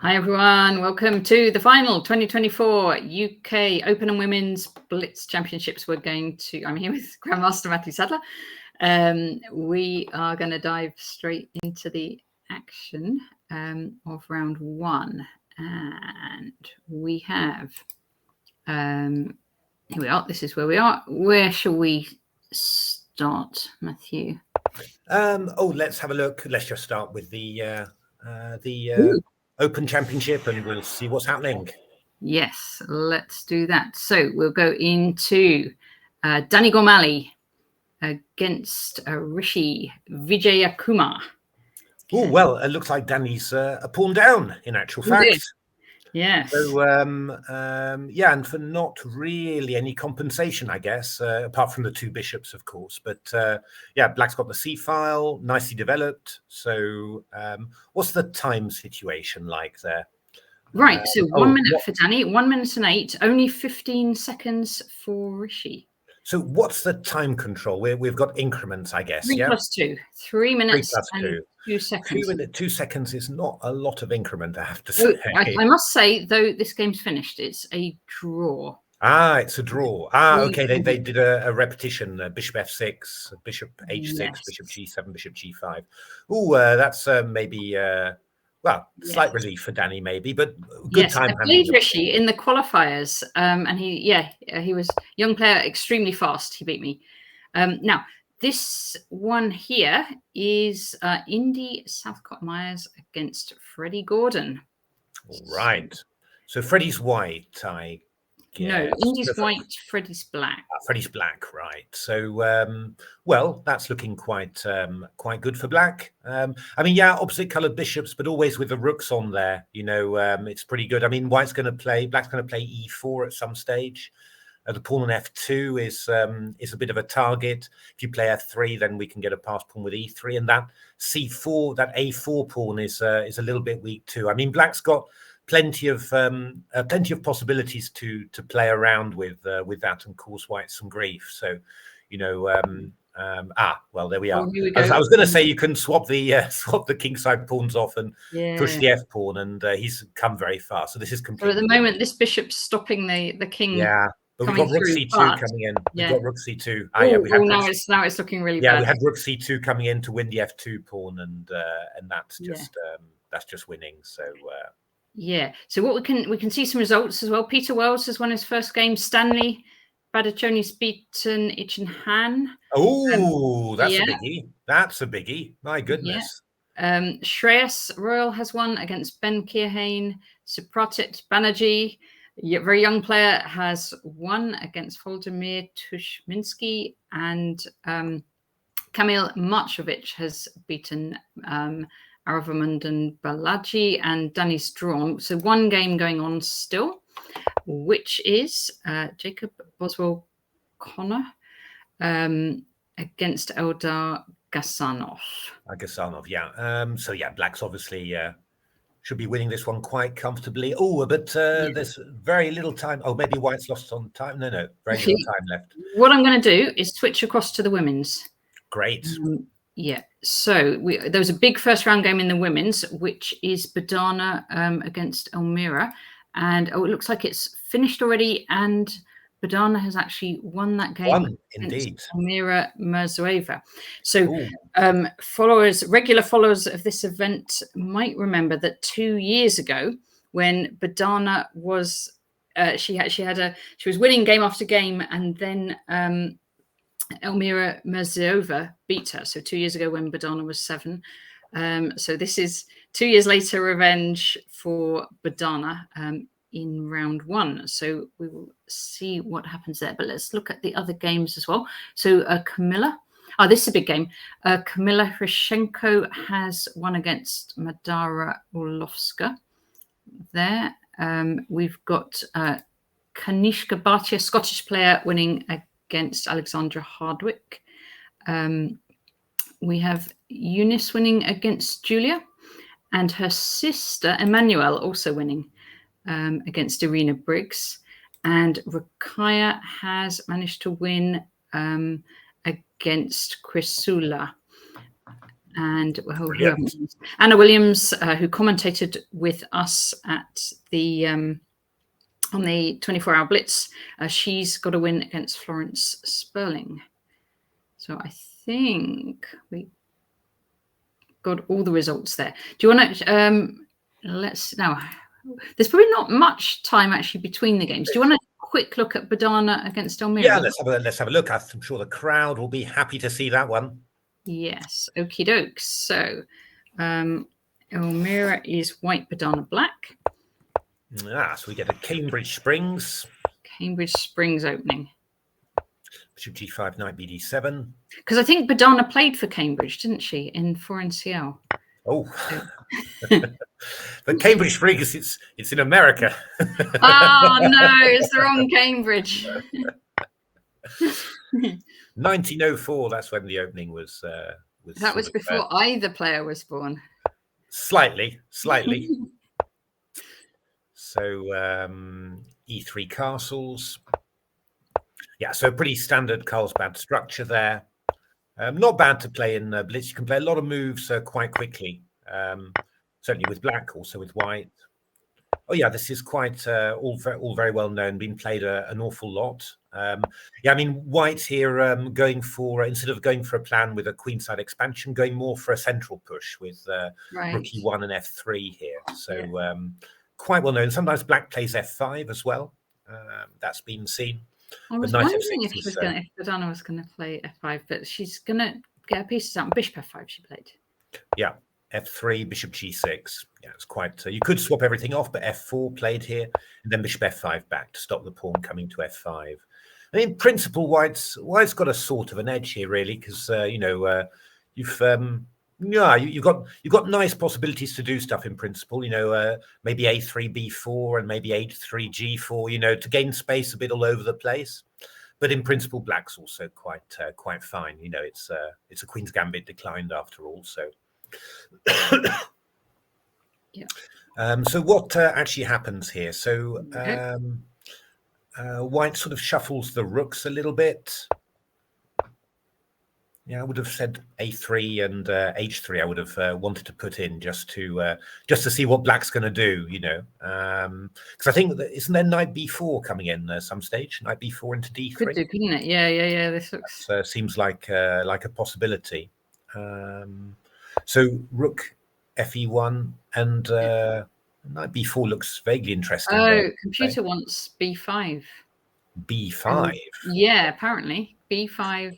Hi everyone, welcome to the final 2024 UK Open and Women's Blitz Championships. I'm here with Grandmaster Matthew Sadler. We are going to dive straight into the action of round one. And we have, here we are, this is where we are. Where shall we start, Matthew? Let's have a look. Let's just start with the Open Championship and we'll see what's happening. Yes, let's do that. So we'll go into Dani Gormali against Rishi Vijayakumar. Oh, well, it looks like Dani's a pawn down in actual fact. Yes. So, and for not really any compensation, I guess, apart from the two bishops, of course. But Black's got the c-file, nicely developed. So what's the time situation like there? Right, so 1 minute for Dani, 1 minute and 8, only 15 seconds for Rishi. So what's the time control? We've got increments, I guess. 3 plus 2, 3 minutes 3 plus 2 seconds. 2 seconds is not a lot of increment, I have to say. I must say, though, this game's finished. It's a draw. It's a draw. Okay, they did a repetition, bishop f6, bishop h6, yes. Bishop g7, bishop g5. That's maybe... slight relief for Dani, maybe, but good time. I played Rishi in the qualifiers, and he was young player, extremely fast. He beat me. Now, this one here is Indy Southcott-Myers against Freddie Gordon. Right. So Freddie's white, I guess. No, Indy's white, Freddie's black. Freddie's black, right. So, that's looking quite good for black. Opposite coloured bishops, but always with the rooks on there. It's pretty good. I mean, black's going to play e4 at some stage. The pawn on f2 is a bit of a target. If you play f3, then we can get a pass pawn with e3, and that c4, that a4 pawn is a little bit weak too. I mean, black's got plenty of possibilities to play around with that and cause white some grief. So, there we are. I was going to say you can swap the kingside pawns off and push the f pawn, and he's come very far. So this is completely. So at the moment, this bishop's stopping the king. Yeah. But we've got rook c2 coming in. We've got rook c2. Now it's looking really bad. Yeah, we had rook c2 coming in to win the f2 pawn, and that's just winning. So. So what we can see some results as well. Peter Wells has won his first game. Stanley Badacconi's beaten Ichin Han. Oh, that's a biggie. That's a biggie. My goodness. Shreyas Royal has won against Ben Keohane. Supratit Banerjee, a very young player, has won against Voldemir Tushminsky, and Kamil Marchovich has beaten Aravamundan Balaji, and Dani's drawn. So one game going on still, which is Jacob Boswell Connor against Eldar Gasanov. Black's obviously should be winning this one quite comfortably. There's very little time. Oh, maybe white's lost on time. No, very little time left. What I'm going to do is switch across to the women's. Great. So there was a big first round game in the women's, which is Badana against Elmira. And it looks like it's finished already. And Badana has actually won that game. Indeed. Elmira Mirzoeva. So regular followers of this event might remember that 2 years ago, when Badana was, she was winning game after game, and then Elmira Mirzoeva beat her. So 2 years ago when Badana was 7. So this is 2 years later revenge for Badana in round 1. So we will see what happens there. But let's look at the other games as well. So Camilla. This is a big game. Kamila Hrishenko has won against Madara Orlovska. There. We've got Kanishka Bhatia, Scottish player, winning against Alexandra Hardwick. We have Eunice winning against Julia, and her sister Emmanuel also winning against Irina Briggs. And Rakaya has managed to win against Chrysoula. And well, Anna Williams, who commentated with us at the on the 24-hour Blitz, she's got a win against Florence Sperling. So I think we got all the results there. Do you want to let's now? There's probably not much time actually between the games. Do you want to quick look at Badana against Elmira? Yeah, let's have a look. I'm sure the crowd will be happy to see that one. Yes, okie dokes. So Elmira is white, Badana black. Ah, so we get a Cambridge Springs. Cambridge Springs opening. Bishop G5, Knight BD7. Because I think Badana played for Cambridge, didn't she, in 4NCL? Oh, but Cambridge Springs, it's in America. Oh no, it's the wrong Cambridge. 1904. That's when the opening was. That was before either player was born. Slightly. So E3 castles. Yeah, so pretty standard Carlsbad structure there. Not bad to play in Blitz. You can play a lot of moves quite quickly. Certainly with black, also with white. Oh yeah, this is quite all very well known. Been played an awful lot. Yeah, I mean white here going for instead of going for a plan with a queenside expansion, going more for a central push with rook E1 and F3 here. So quite well known. Sometimes black plays F5 as well. That's been seen. I was wondering if Badana was going to play F5, but she's going to get her pieces out. Bishop F5 she played. Yeah, F3, Bishop G6. Yeah, it's quite. You could swap everything off, but F4 played here, and then Bishop F5 back to stop the pawn coming to F5. And in principle, White's got a sort of an edge here, really, because you've got nice possibilities to do stuff in principle. Maybe A3 B4 and maybe A3 G4. To gain space a bit all over the place. But in principle, black's also quite fine. It's a Queen's Gambit declined after all. So, yeah. So what actually happens here? So White sort of shuffles the rooks a little bit. Yeah, I would have said A3 and H3. I would have wanted to put in just to see what black's going to do, because I think isn't there Knight B4 coming in some stage? Knight B4 into D3. Could do, couldn't it? Yeah. This looks seems like a possibility. So Rook FE1 and Knight B4 looks vaguely interesting. Oh, computer wants B5. B5. Yeah, apparently B5.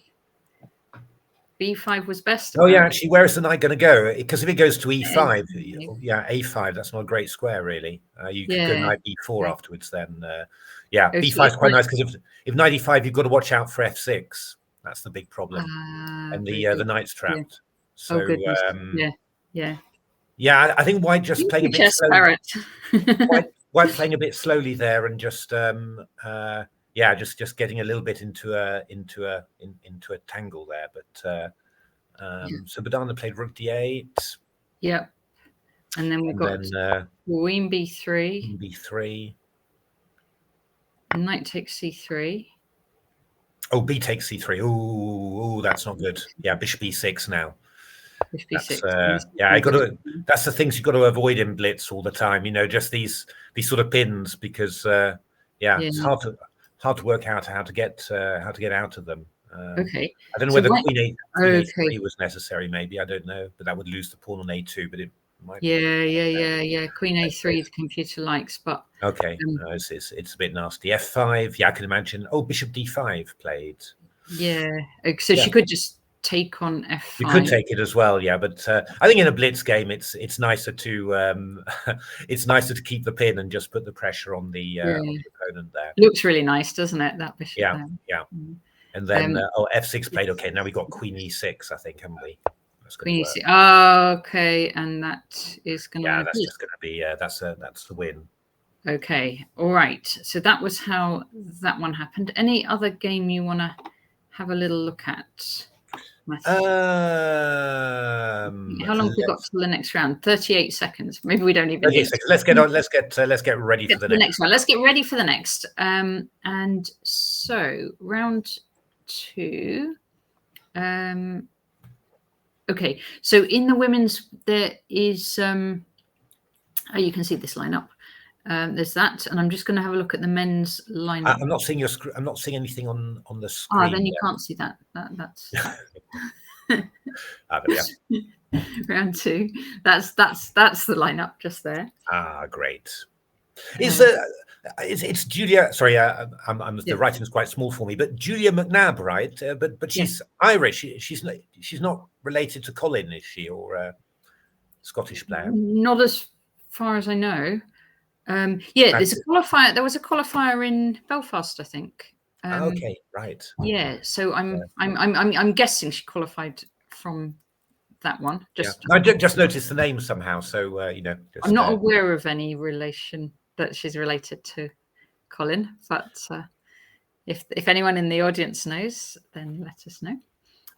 B5 was best. Oh yeah, actually, where is the knight going to go? Because if it goes to E5, yeah, A5, that's not a great square, really. You could go knight B4 afterwards. Then, yeah, B5 is quite nice because if knight E5, you've got to watch out for F6. That's the big problem, and the knight's trapped. So, yeah, I think White just playing a bit slowly. White playing a bit slowly there, and just just getting a little bit into a tangle there. But so Badana played Rook D8. Yep. And then we've got Queen B3. B3. Knight takes C3. Oh, B takes C3. Oh, that's not good. Yeah, Bishop E6 now. Bishop E6. That's the things you've got to avoid in Blitz all the time. Just these sort of pins because it's hard to work out how to get out of them. Okay. I don't know whether Queen A3 was necessary. Maybe I don't know, but that would lose the pawn on A2. But it might. Yeah. Queen A3 the computer likes, but okay, it's a bit nasty. F5. Yeah, I can imagine. Oh, Bishop D5 played. Yeah. So she could just take on F5. You could take it as well, yeah. But I think in a Blitz game, it's nicer to keep the pin and just put the pressure on the opponent there. Looks really nice, doesn't it? That bishop. Yeah. And then F6 played. Okay, now we got Queen E6, I think, haven't we? Queen E6. Oh, okay, and that is going to. Yeah, that's just going to be. That's the win. Okay, all right. So that was how that one happened. Any other game you want to have a little look at? How long have we got till the next round? 38 seconds. Maybe we don't even. 38 seconds. Let's get on. Let's get ready for the next one. Let's get ready for the next. And so round 2. Okay, so in the women's there is oh, you can see this lineup. There's that, and I'm just going to have a look at the men's lineup. I'm not seeing your screen. I'm not seeing anything on the screen. Ah, then you can't see that. That's there we are. round 2. That's the lineup just there. Ah, great. It's Julia. Sorry, the writing's quite small for me, but Julia McNabb, right? But she's Irish. She's not related to Colin, is she, or a Scottish player? Not as far as I know. Yeah, there's a qualifier. There was a qualifier in Belfast, I think. Okay, right. Yeah, so I'm guessing she qualified from that one. I just noticed the name somehow, so you know. I'm not aware of any relation that she's related to Colin, but if anyone in the audience knows, then let us know.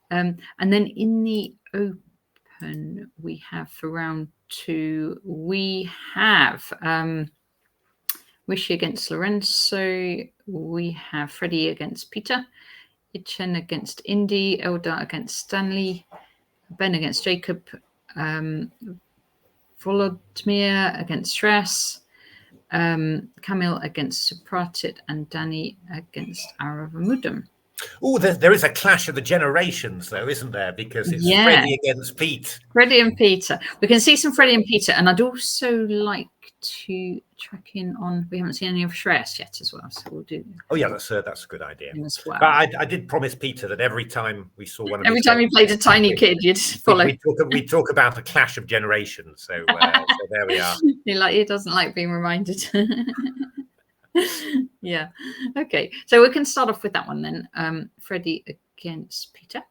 And then in the Open, we have for round 2, we have Rishi against Lorenzo, we have Freddie against Peter, Itchen against Indy, Eldar against Stanley, Ben against Jacob, Volodymyr against Shress, Kamil against Supratit, and Danny against Aravamudam. Oh, there is a clash of the generations, though, isn't there? Because it's Freddie against Pete. Freddie and Peter. We can see some Freddie and Peter, and I'd also like to track in on. We haven't seen any of Shreyas yet, as well, so we'll do. Oh yeah, that's a good idea. As well. But I did promise Peter that every time we saw one of every time he played a tiny kid, you'd follow. We talk about the clash of generations. So, so there we are. He doesn't like being reminded. Yeah. Okay. So we can start off with that one then. Freddie against Peter.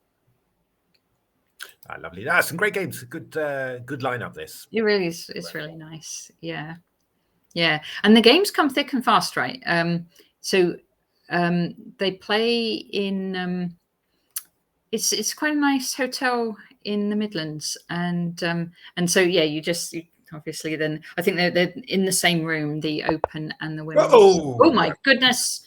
Lovely. That's some great games. Good lineup. This. It really is. It's really nice. Yeah. Yeah. And the games come thick and fast, right? So they play in. It's quite a nice hotel in the Midlands, and so yeah, you obviously then I think they're in the same room, the Open and the women's. Oh my goodness.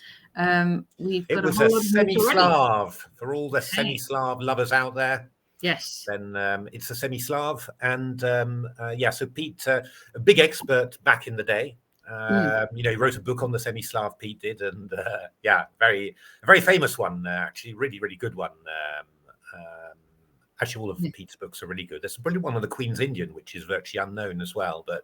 We've got a semi-Slav for all the semi-Slav lovers out there. Yes. Then it's a semi-Slav, and so Pete, a big expert back in the day. You know, he wrote a book on the semi-Slav, Pete did, and very famous one, actually, really good one. Actually, all of Pete's books are really good. There's a brilliant one on the Queen's Indian, which is virtually unknown as well. But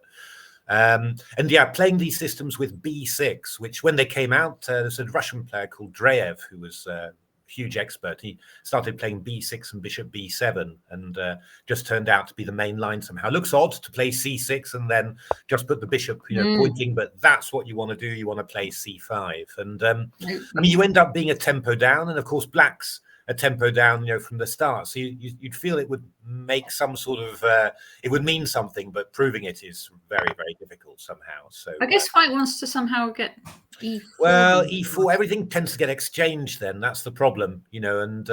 playing these systems with B6, which when they came out, there's a Russian player called Dreyev who was a huge expert. He started playing B6 and Bishop B7, and just turned out to be the main line somehow. Looks odd to play C6 and then just put the bishop, pointing, but that's what you want to do. You want to play C5, and I mean, you end up being a tempo down, and of course, Black's a tempo down, from the start. So you'd feel it would make some sort of, it would mean something, but proving it is very, very difficult somehow. So I guess White wants to somehow get E4. Well, E4, everything tends to get exchanged then. That's the problem, and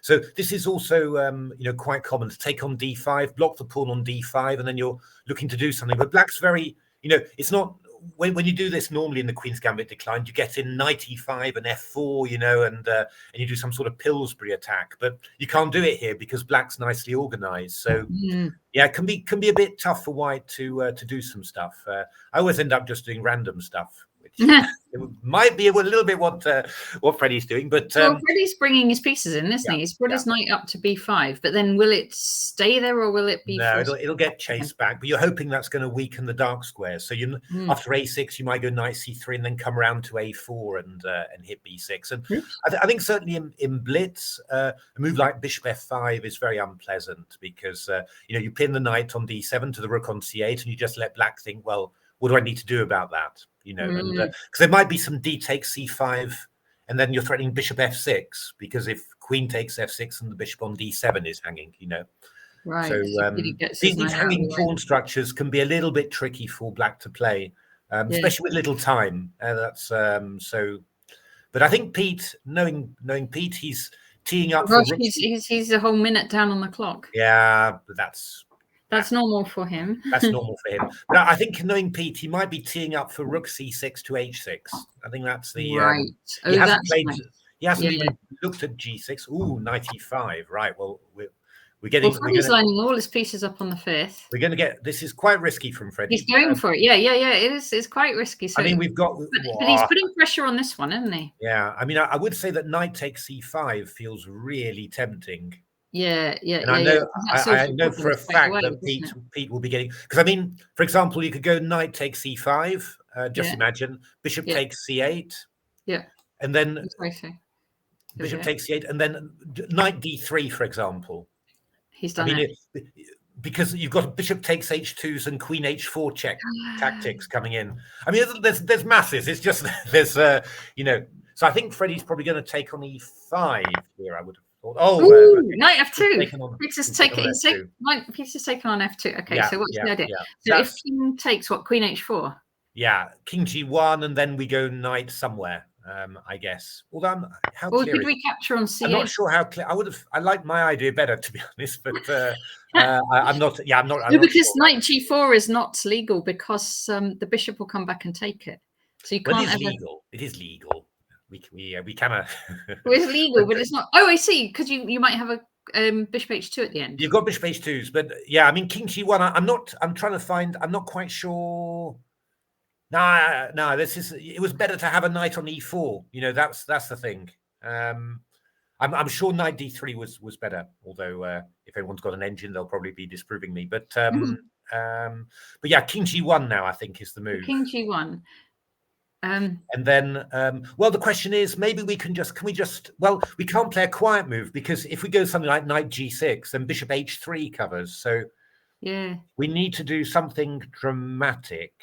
so this is also, quite common to take on D5, block the pawn on D5, and then you're looking to do something. But Black's very, it's not, when you do this normally in the Queen's Gambit decline, you get in knight e5 and f4, and you do some sort of Pillsbury attack, but you can't do it here because Black's nicely organized. So it can be a bit tough for White to do some stuff. I always end up just doing random stuff, which it might be a little bit what Freddie's doing, but Freddie's bringing his pieces in, isn't he? He's brought his knight up to b5, but then will it stay there or will it be? No, it'll get chased back, but you're hoping that's going to weaken the dark squares. So after a6, you might go knight c3 and then come around to a4 and hit b6. And I think certainly in Blitz, a move like bishop f5 is very unpleasant because you pin the knight on d7 to the rook on c8, and you just let Black think, well, what do I need to do about that? And because there might be some d takes c5, and then you're threatening bishop f6, because if queen takes f6 and the bishop on d7 is hanging, Right. So these hanging pawn structures can be a little bit tricky for Black to play, especially with little time. That's so. But I think Pete, knowing Pete, he's teeing up. He's a whole minute down on the clock. Yeah, but that's normal for him. That's normal for him. But I think knowing Pete, he might be teeing up for rook c6 to h6. I think that's the right. He hasn't played. Nice. He hasn't even looked at g6. Ooh, knight e5. Right. Well, We're getting. Well, Freddie's lining all his pieces up on the 5th. We're going to get. This is quite risky from Freddie. He's going for it. Yeah. It is. It's quite risky. So I mean, we've got. But he's putting pressure on this one, isn't he? Yeah. I mean, I would say that knight takes c5 feels really tempting. Yeah. And I know for a fact that Pete will be getting, because I mean, for example, you could go knight takes c5. Just imagine bishop takes c8. Yeah. And then bishop takes c8, and then knight d3, for example. He's done it. Because you've got bishop takes h2s and queen h4 check tactics coming in. I mean, there's masses. It's just there's you know. So I think Freddie's probably going to take on e5 here. I would have thought. Oh, knight f2. Pete's is taken on f2. Okay, so what's the idea? So if king takes what, queen h4. Yeah, king g1, and then we go knight somewhere. I guess. Although how clear did we capture on c8? I'm not sure how clear. I like my idea better, to be honest, but I'm not. Yeah, I'm not. No, because sure. Knight g4 is not legal because the bishop will come back and take it. So you can't. It is legal. It is legal. We cannot. Well, it's legal, but it's not. Oh, I see. Because you might have a bishop h2 at the end. You've got bishop h2s, but yeah, I mean king g1. I'm trying to find. I'm not quite sure. No, it was better to have a knight on e4. You know, that's the thing. I'm sure knight d3 was better, although if anyone's got an engine, they'll probably be disproving me. But yeah, king g1 now I think is the move. King g1. And then well, the question is, maybe we can't play a quiet move, because if we go something like knight g6, then bishop h3 covers. So yeah, we need to do something dramatic.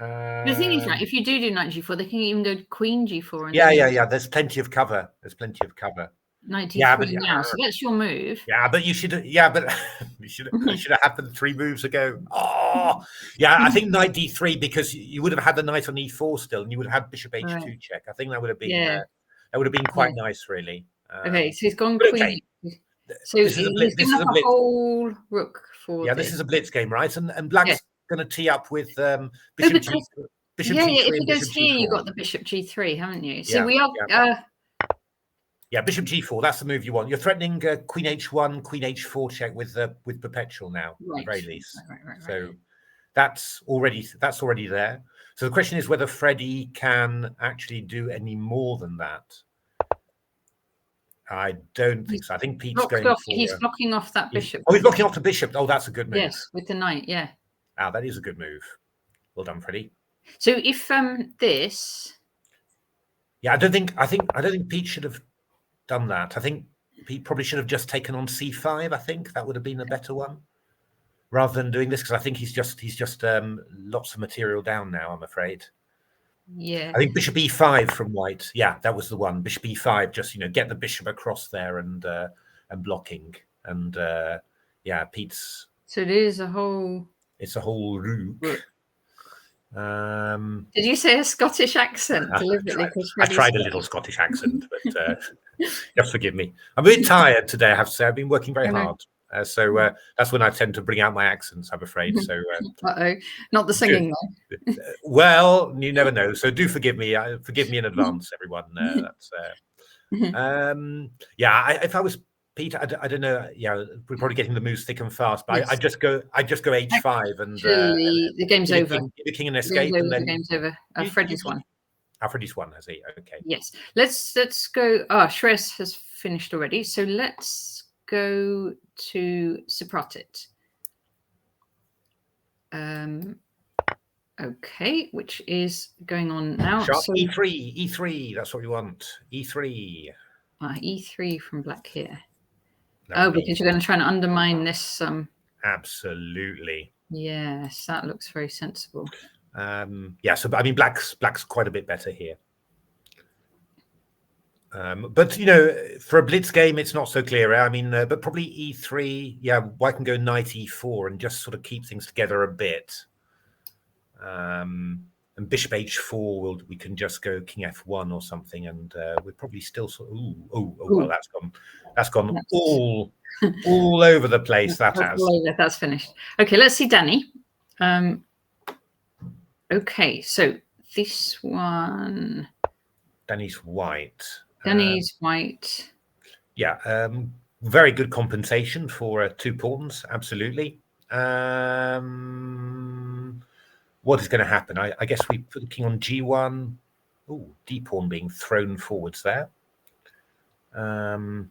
The thing is, right, if you do knight g4, they can even go queen g4. And yeah. There's plenty of cover. Knight d3 now, so that's your move. Yeah, but you should. Yeah, but you should have happened 3 moves ago. Oh, yeah. I think knight d3, because you would have had the knight on e4 still, and you would have had bishop h2 check. I think that would have been quite nice, really. Okay, so he's gone queen. Okay. So he's given up a whole rook for. Yeah, this is a blitz game, right? And black's going to tee up with bishop g3. If he goes here, you've got the bishop g3, haven't you? So we are. Yeah, bishop g4. That's the move you want. You're threatening queen h1, queen h4 check with perpetual now, at the very least. Right. So that's already there. So the question is whether Freddie can actually do any more than that. I don't think so. I think Pete's going for. He's blocking off that bishop. Oh, he's blocking off the bishop. Oh, that's a good move. Yes, with the knight. Yeah. Ah, that is a good move. Well done, Freddie. So if this. Yeah, I don't think Pete should have done that. I think Pete probably should have just taken on c5. I think that would have been a better one, rather than doing this, because I think he's just lots of material down now, I'm afraid. Yeah. I think bishop e5 from white. Yeah, that was the one. Bishop e5, just get the bishop across there and blocking. And yeah, Pete's. So it is a whole. It's a whole rook. Did you say a Scottish accent deliberately? I tried a little Scottish accent, but just forgive me. I'm a bit tired today, I have to say. I've been working very hard. So that's when I tend to bring out my accents, I'm afraid. So not the singing though. Well, you never know. So do forgive me. Forgive me in advance, everyone. That's yeah. If I was Pete, I don't know. Yeah, we're probably getting the moves thick and fast. But I just go h5 and the game's over. Give the king an escape, and then the game's over. Freddie's won. Freddie's won, has he? Okay. Yes. Let's go. Shreyas has finished already. So let's go to Supratit. Okay, which is going on now. Sharp e3. That's what we want. E3. E3 from black here. Because you're going to try and undermine this. Absolutely. Yes, that looks very sensible. Yeah. So, I mean, black's quite a bit better here. But for a blitz game, it's not so clear. I mean, but probably e3. Yeah, white can go knight e4 and just sort of keep things together a bit. And bishop h4, we can just go king f1 or something, and we're probably still sort of. Well, that's gone all over the place. That's finished. Okay, let's see Danny. Okay, so this one. Danny's white. Danny's white. Yeah. very good compensation for 2 pawns. Absolutely. What is going to happen? I guess we put the king on g1. Oh, d pawn being thrown forwards there. So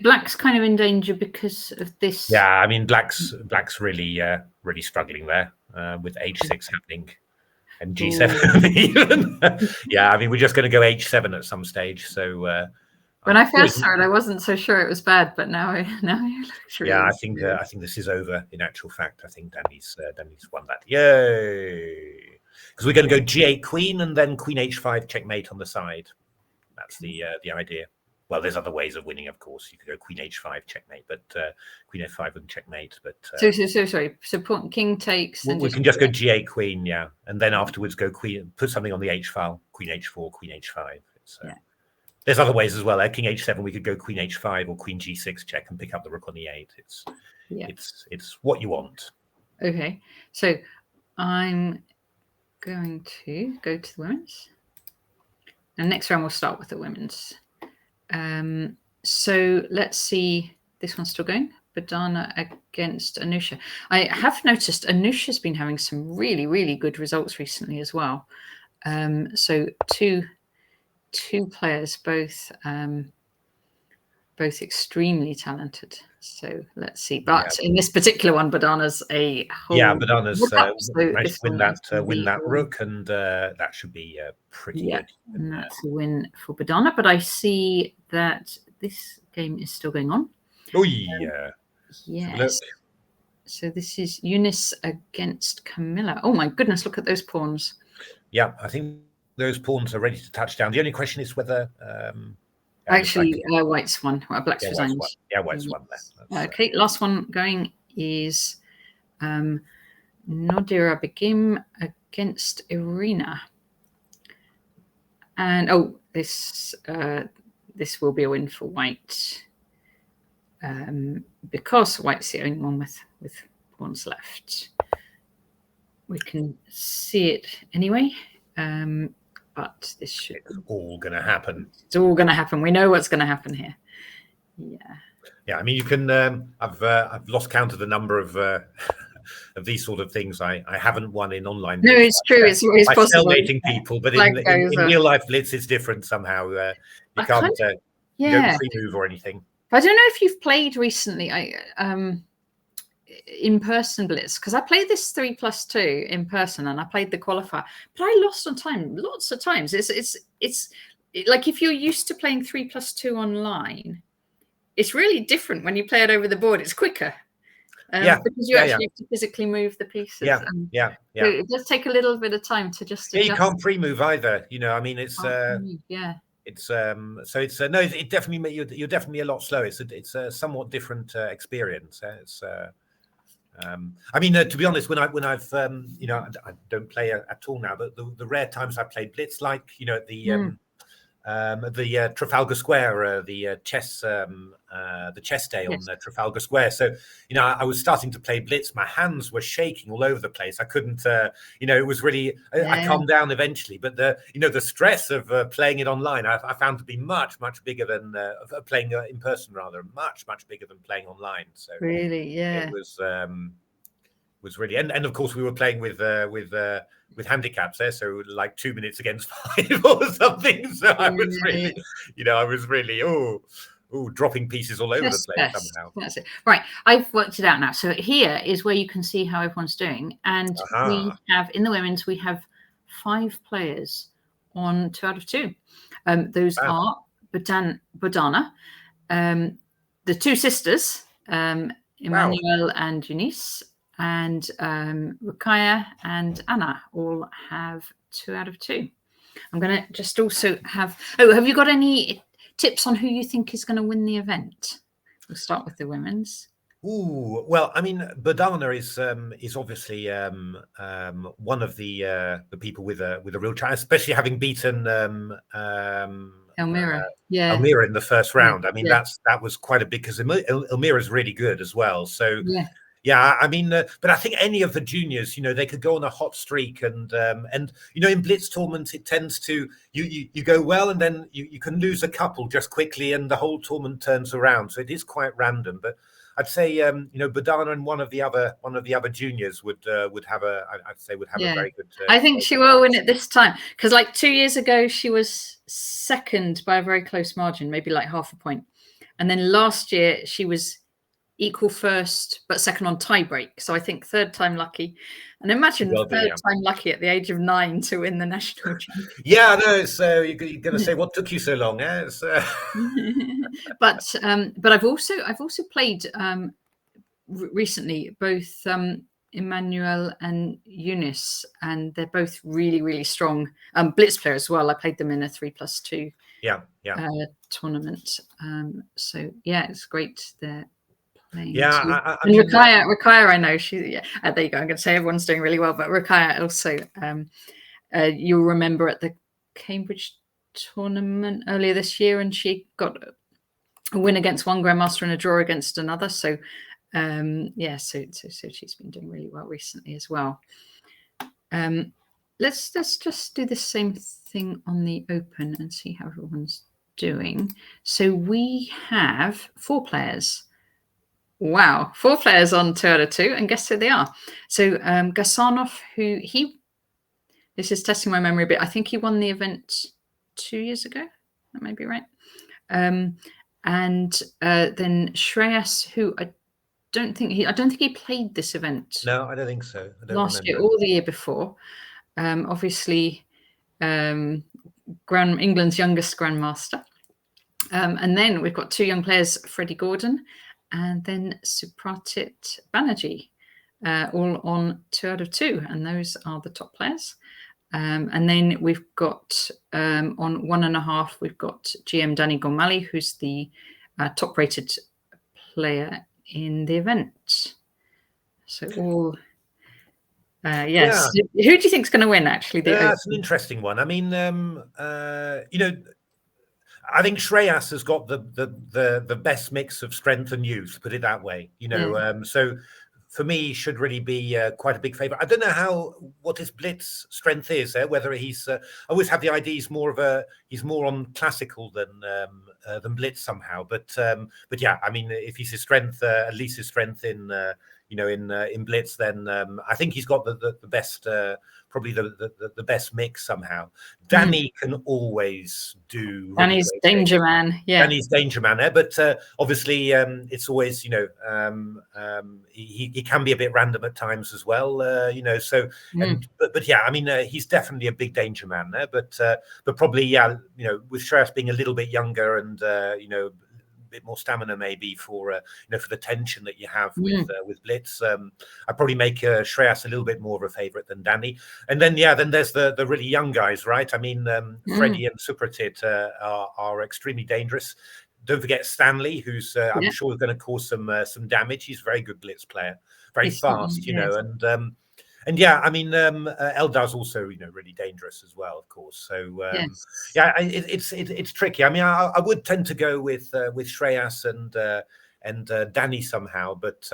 black's kind of in danger because of this. Yeah, I mean black's really really struggling there with h6 happening and g7 even. Yeah, I mean we're just going to go h7 at some stage. So when I first saw it, I wasn't so sure it was bad, but now it looks really. Yeah, I think this is over. In actual fact, I think Danny's won that. Yay! Because we're going to go g8 queen and then queen h5 checkmate on the side. That's the idea. Well, there's other ways of winning, of course. You could go queen h5 checkmate, but queen f5 and checkmate. But so sorry. So king takes. We can just go g8 queen, yeah, and then afterwards go queen. Put something on the h file. Queen h4, queen h5. There's other ways as well. King h7, we could go queen h5 or queen g6 check and pick up the rook on e8. It's what you want. Okay, so I'm going to go to the women's, and next round we'll start with the women's. So let's see. This one's still going. Badana against Anusha. I have noticed Anusha's been having some really, really good results recently as well. So two players, both extremely talented. So let's see. But in this particular one, Badana's a whole Badana's managed to win that rook, and that should be pretty good. And that's a win for Badana. But I see that this game is still going on. Oh yeah. Yes. So this is Eunice against Camilla. Oh my goodness! Look at those pawns. Yeah, I think those pawns are ready to touch down. The only question is whether actually white's won. Well, black's resigned. White's won there. Okay, last one going is Nodira Begim against Irina. And this will be a win for white because white's the only one with pawns left. We can see it anyway. But this should. It's all going to happen. It's all going to happen. We know what's going to happen here. Yeah. Yeah. I mean, you can. I've lost count of the number of these sort of things. I haven't won in online. No, it's true. It's possible. Cellmating people, but in real life Blitz, it's different somehow. You can't. You don't pre-move or anything. I don't know if you've played recently. In person Blitz, because I played this 3+2 in person and I played the qualifier, but I lost on time lots of times. It's like if you're used to playing 3+2 online, it's really different when you play it over the board. It's quicker because you actually have to physically move the pieces. So it does take a little bit of time to just adjust. You can't pre-move either. I mean, it's It's so it's no, it definitely you're definitely a lot slower. It's a somewhat different experience. It's I mean, to be honest, when I've I don't play at all now, but the rare times I played Blitz, like at the Trafalgar Square, the chess day on Trafalgar Square. So I was starting to play Blitz. My hands were shaking all over the place. I couldn't. It was really. I calmed down eventually, but the stress of playing it online, I found to be much bigger than playing in person. Rather, much bigger than playing online. So really, it was really, and of course we were playing with handicaps there, so like 2 minutes against 5 or something. So I was really, dropping pieces all over the place somehow. That's it. Right, I've worked it out now. So here is where you can see how everyone's doing, and we have in the women's we have 5 players on 2 out of 2. Those are Badana, the 2 sisters, Emmanuel and Eunice, and Rukaya and Anna all have 2 out of 2. I'm going to just also have. Have you got any tips on who you think is going to win the event? We'll start with the women's. Well, I mean, Badana is obviously one of the people with a real chance, especially having beaten Elmira. Elmira in the first round. I mean, that was quite a big, because Elmira's really good as well. So. Yeah, I mean, but I think any of the juniors, they could go on a hot streak, and in Blitz tournaments, it tends to you go well, and then you can lose a couple just quickly, and the whole tournament turns around. So it is quite random. But I'd say, Badana and one of the other juniors would have a very good. I think she will win it this time, because like 2 years ago she was second by a very close margin, maybe like half a point, and then last year she was equal first but second on tie break. So I think third time lucky, and imagine third time lucky at the age of 9 to win the national championship. Yeah, no. So you're going to say, what took you so long? Eh? But I've also played recently both Emmanuel and Eunice, and they're both really, really strong Blitz players as well. I played them in a 3+2 tournament. So yeah, it's great. They're playing. Yeah, and Rakaya, I know she. Yeah, there you go. I'm going to say everyone's doing really well, but Rakaya also. You'll remember at the Cambridge tournament earlier this year, and she got a win against one grandmaster and a draw against another. So so she's been doing really well recently as well. Let's just do the same thing on the Open and see how everyone's doing. So we have 4 players. Wow, 4 players on 2 out of 2, and guess who they are? So Gasanov, this is testing my memory a bit. I think he won the event 2 years ago. That may be right. And then Shreyas, who I don't think he played this event. No, I don't think so. I don't last remember. year or the year before. Obviously, England's youngest grandmaster. And then we've got 2 young players, Freddie Gordon and then Supratit Banerjee, all on 2 out of 2. And those are the top players. And then we've got on 1.5, we've got GM Danny Gormali, who's the top-rated player in the event. So all, yes. Yeah. Who do you think is going to win? Actually, that's an interesting one. I mean, I think Shreyas has got the best mix of strength and youth. Put it that way. So for me, he should really be quite a big favourite. I don't know what his Blitz strength is. Whether he's, I always have the idea he's more on classical than Blitz somehow. But yeah, I mean, if he's his strength, at least his strength in Blitz, then I think he's got the best, probably the best mix somehow. Danny can always do. Danny's danger man, yeah. Danny's danger man there, but obviously it's always he can be a bit random at times as well, So, but yeah, I mean he's definitely a big danger man there, but probably with Shreyas being a little bit younger and bit more stamina maybe for the tension that you have with Blitz. I probably make Shreyas a little bit more of a favorite than Danny. And then then there's the really young guys, right? I mean, Freddie and Supratit are extremely dangerous. Don't forget Stanley, who's I'm sure is going to cause some damage. He's a very good Blitz player, very fast, and yeah, I mean, Eldar's also, really dangerous as well, of course. So yeah, it's tricky. I mean, I would tend to go with Shreyas and Danny somehow, but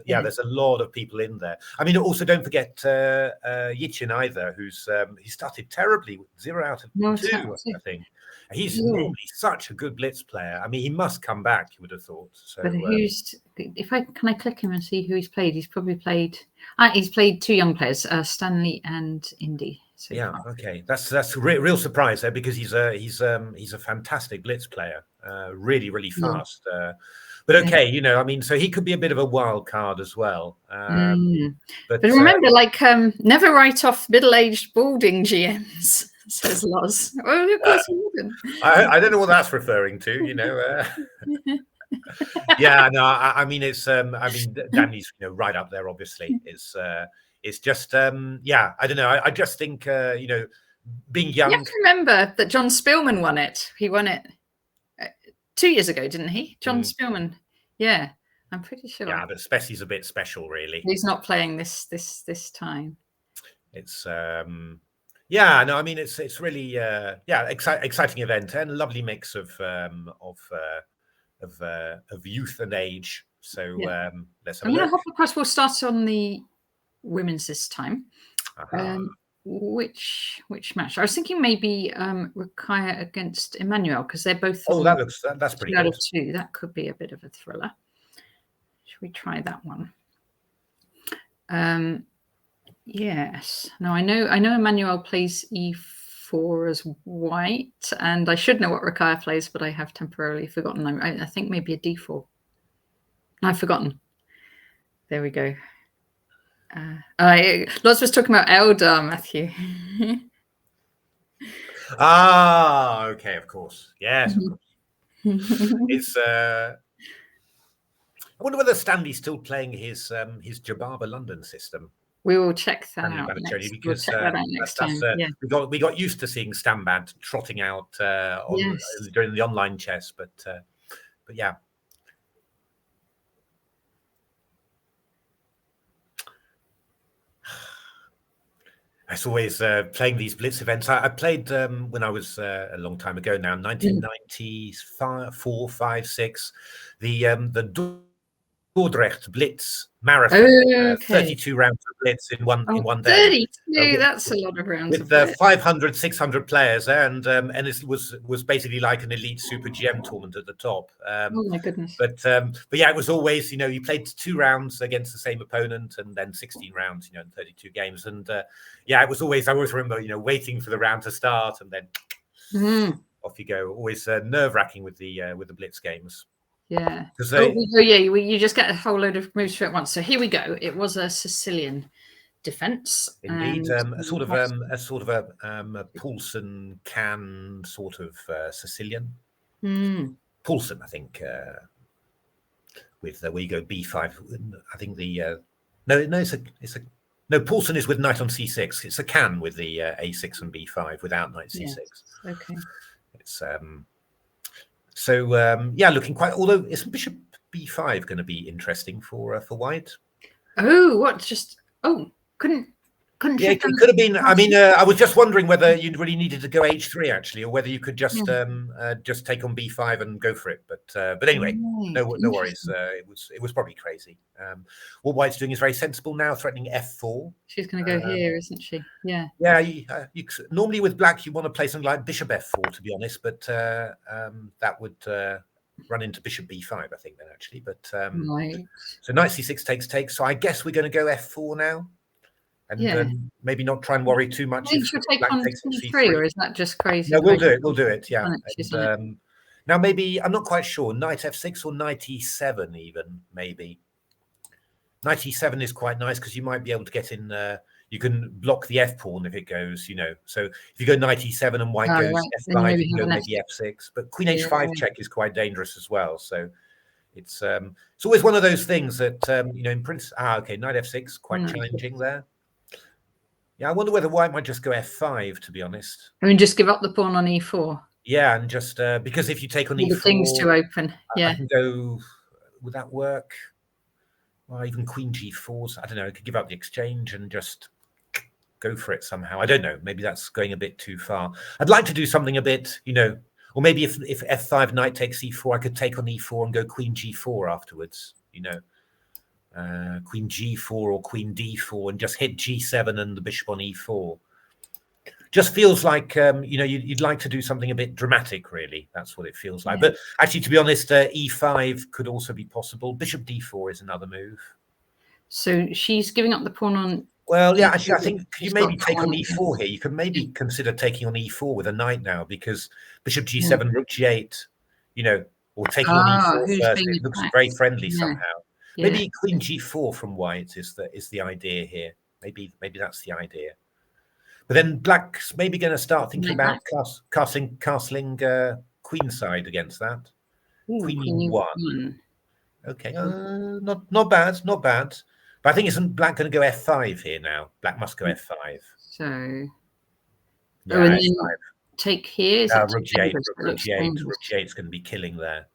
yeah, there's a lot of people in there. I mean, also don't forget Yichin either, who's he started terribly, 0 out of 2, I think. He's normally such a good Blitz player. I mean, he must come back, you would have thought. So, but can I click him and see who he's played? He's probably played. He's played 2 young players, Stanley and Indy. So yeah, okay, that's a real surprise there, because he's a fantastic Blitz player, really fast. But okay, I mean, so he could be a bit of a wild card as well. But remember, never write off middle-aged balding GMs. Says Loz. Oh, of course he wouldn't. I don't know what that's referring to, Yeah, no, I mean it's I mean Danny's right up there. Obviously, it's just I don't know. I just think being young. You have to remember that John Spielman won it. He won it 2 years ago, didn't he? John Spielman. Yeah, I'm pretty sure. Yeah, but Spessie's a bit special, really. He's not playing this time. It's yeah, no, I mean it's really exciting event and a lovely mix of youth and age. So let's have I'm a going look. to hop across. We'll start on the women's this time. Which match? I was thinking maybe Rakaya against Emmanuel, because they're both. Oh, that's pretty good. 2. That could be a bit of a thriller. Should we try that one? Yes. Now I know Emmanuel plays e4 as white, and I should know what Rakaya plays, but I have temporarily forgotten. I think maybe a d4. I've forgotten. There we go. Lots was talking about Eldar, Matthew. Okay, of course. Yes, of course. It's I wonder whether Stanley's still playing his Jababa London system. We will check that out next. Because we'll check that out next time. We got used to seeing Stambad trotting out during the online chess, but yeah. It's always playing these Blitz events. I played when I was a long time ago now, 1994, 5, 6, the Dordrecht Blitz marathon, 32 rounds of Blitz in one day. 32, that's a lot of rounds with 500, 600 players, and it was basically like an elite super GM tournament at the top. Oh my goodness! But yeah, it was always, you played 2 rounds against the same opponent, and then 16 rounds, in 32 games, and yeah, it was always. I always remember, waiting for the round to start, and then off you go. Always nerve-wracking with the Blitz games. Yeah. You just get a whole load of moves through at once. So here we go. It was a Sicilian defense. Indeed, a sort of a Poulsen can sort of Sicilian. Poulsen, I think, with where you go b5. I think Poulsen is with knight on c6. It's a can with the a6 and b5 without knight c6. Yes. Okay. It's So yeah, looking quite. Although is bishop b5 going to be interesting for white? Oh, what? Couldn't. Yeah, it could have been. I mean, I was just wondering whether you really needed to go h3 actually, or whether you could just take on b5 and go for it. But anyway, no worries. It was probably crazy. What white's doing is very sensible now, threatening f4. She's going to go here, isn't she? Yeah. Yeah. You normally with black you want to play something like bishop f4, to be honest, but that would run into bishop b5, I think, then actually. But right. So knight c6 takes. So I guess we're going to go f4 now. And maybe not try and worry too much. I think she'll take on c3, or is that just crazy? No, we'll do it. We'll do it. Yeah. And, now maybe I'm not quite sure. Knight f6 or knight e7 even maybe. Knight e7 is quite nice because you might be able to get in. You can block the f pawn if it goes. So if you go knight e7 and white goes f5, you can go maybe f6. But queen h5 check is quite dangerous as well. So it's always one of those things that in principle. Okay, knight f6 quite challenging there. Yeah, I wonder whether white might just go f5, to be honest. I mean, just give up the pawn on e4. Yeah, and just because if you take on e4, the thing's too open. Yeah, I can go. Would that work? Well, even queen g4. I don't know. I could give up the exchange and just go for it somehow. I don't know. Maybe that's going a bit too far. I'd like to do something a bit, or maybe if f5 knight takes e4, I could take on e4 and go queen g4 afterwards. Queen g4 or queen d4 and just hit g7 and the bishop on e4. Just feels like you'd like to do something a bit dramatic, really. That's what it feels like. But actually, to be honest, e5 could also be possible. Bishop d4 is another move. So she's giving up the pawn on. Well, yeah, actually, I think you maybe take on e4 here. You could maybe consider taking on e4 with a knight now, because bishop g7, rook g8, or taking on e4 first. It looks very friendly somehow. Yeah. Maybe queen g4 from white is the idea here. Maybe that's the idea. But then black's maybe going to start thinking about castling queen side against that. Queen e1. Okay, not bad. But I think isn't black going to go f5 here now? Black must go f5. So, yeah, take here. Rook g8. Rook g8 is going to be killing there.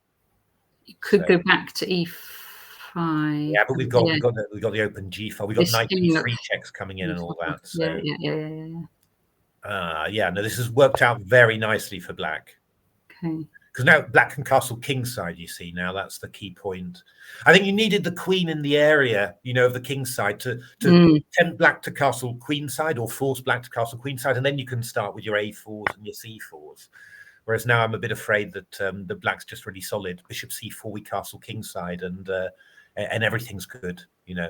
You could go back to e5. Yeah, but we've got the open g5. We've got knight e3 checks coming in and all that. So yeah. No, this has worked out very nicely for black. Okay. because now black can castle kingside. You see, now that's the key point. I think you needed the queen in the area, you know, of the kingside to tempt black to castle queenside, or force black to castle queenside, and then you can start with your a4s and your c4s. Whereas now I'm a bit afraid that the black's just really solid. Bishop c4, we castle kingside, and everything's good, you know.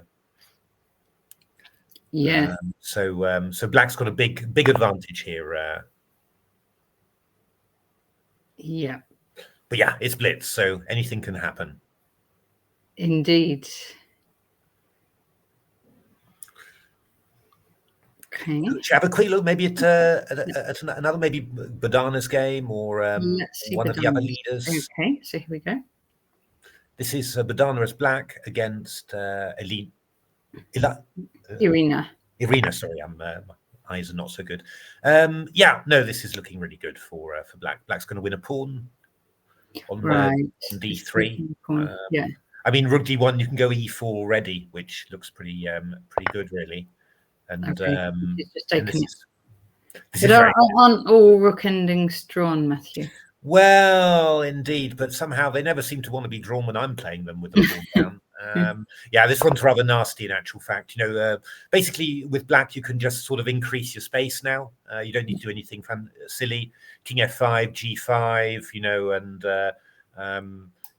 Yeah. So black's got a big advantage here. Yeah. But yeah, it's blitz, so anything can happen. Indeed. Okay. Should we have a quick look maybe at another, maybe Badana's game, or one of the other leaders? Okay, so here we go. This is Badana as black against Irina. Irina, sorry, my eyes are not so good. Yeah, no, this is looking really good for black. Black's going to win a pawn on d3. Yeah. I mean, rook d1, you can go e4 already, which looks pretty good, really. And aren't all rook endings drawn, Matthew? Well, indeed, but somehow they never seem to want to be drawn when I'm playing them with the pawn down. Yeah, this one's rather nasty in actual fact. You know, basically with black, you can just sort of increase your space now. You don't need to do anything silly. King f5, g5, you know, and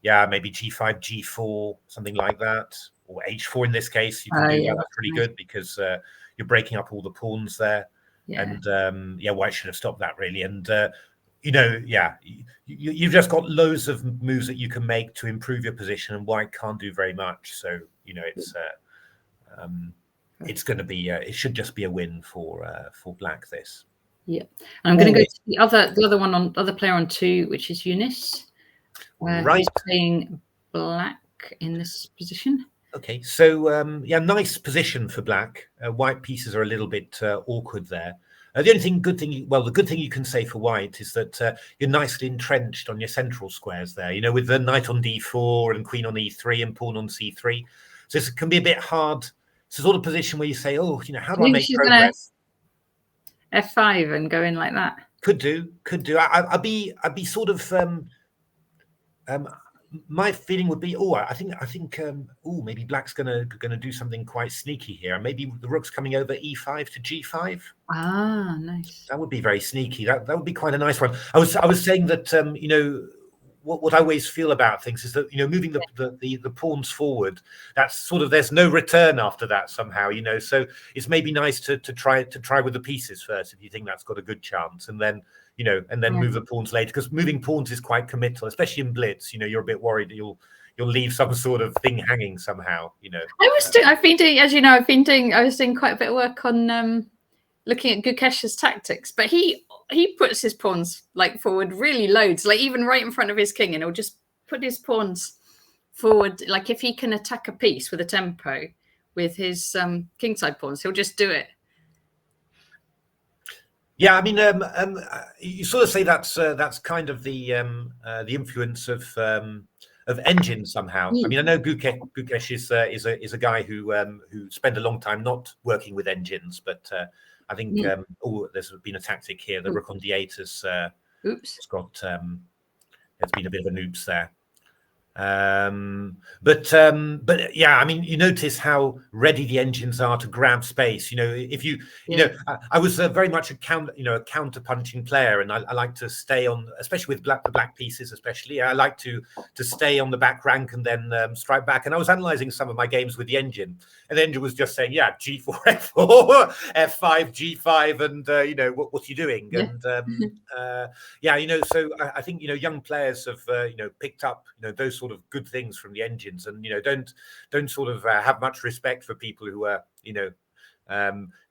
yeah, maybe g5, g4, something like that, or h4 in this case. You can do that. That's pretty good because you're breaking up all the pawns there. Yeah. And yeah, white should have stopped that really. And you know, yeah, you've just got loads of moves that you can make to improve your position, and white can't do very much. So you know, it's going to be it should just be a win for black. This. Yeah, and I'm going to go to the other one on other player on 2, which is Eunice. Right, playing black in this position. Okay, so yeah, nice position for black. White pieces are a little bit awkward there. The only good thing you can say for white is that you're nicely entrenched on your central squares there. You know, with the knight on d4 and queen on e3 and pawn on c3. So it can be a bit hard. It's a sort of position where you say, oh, you know, how do I make progress? F5 and go in like that. Could do. I'd be sort of. My feeling would be, I think, maybe black's gonna do something quite sneaky here. Maybe the rook's coming over e5 to g5. Ah, nice. That would be very sneaky. That would be quite a nice one. I was saying that you know, what I always feel about things is that, you know, moving the pawns forward, that's sort of, there's no return after that somehow, you know. So it's maybe nice to try with the pieces first if you think that's got a good chance, and then, you know, and then move the pawns later, because moving pawns is quite committal, especially in blitz. You know, you're a bit worried that you'll leave some sort of thing hanging somehow, you know. I was doing quite a bit of work on looking at Gukesh's tactics, but he puts his pawns like forward really loads, like even right in front of his king, and he'll just put his pawns forward. Like if he can attack a piece with a tempo with his kingside pawns, he'll just do it. Yeah, I mean, you sort of say that's kind of the influence of engine somehow. I mean, I know Gukesh is a guy who spent a long time not working with engines, but I think there's been a tactic here. The rook on d8 has got there's been a bit of an oops there. But yeah, I mean, you notice how ready the engines are to grab space. You know, if you know, I was very much a counter punching player, and I like to stay on, especially with the black pieces, especially. I like to stay on the back rank and then strike back. And I was analyzing some of my games with the engine, and the engine was just saying, yeah, g4, f4, f5, g5, and you know, what you doing? And yeah, you know, so I think, you know, young players have you know, picked up, you know, those sort of good things from the engines, and, you know, don't sort of have much respect for people who are, you know,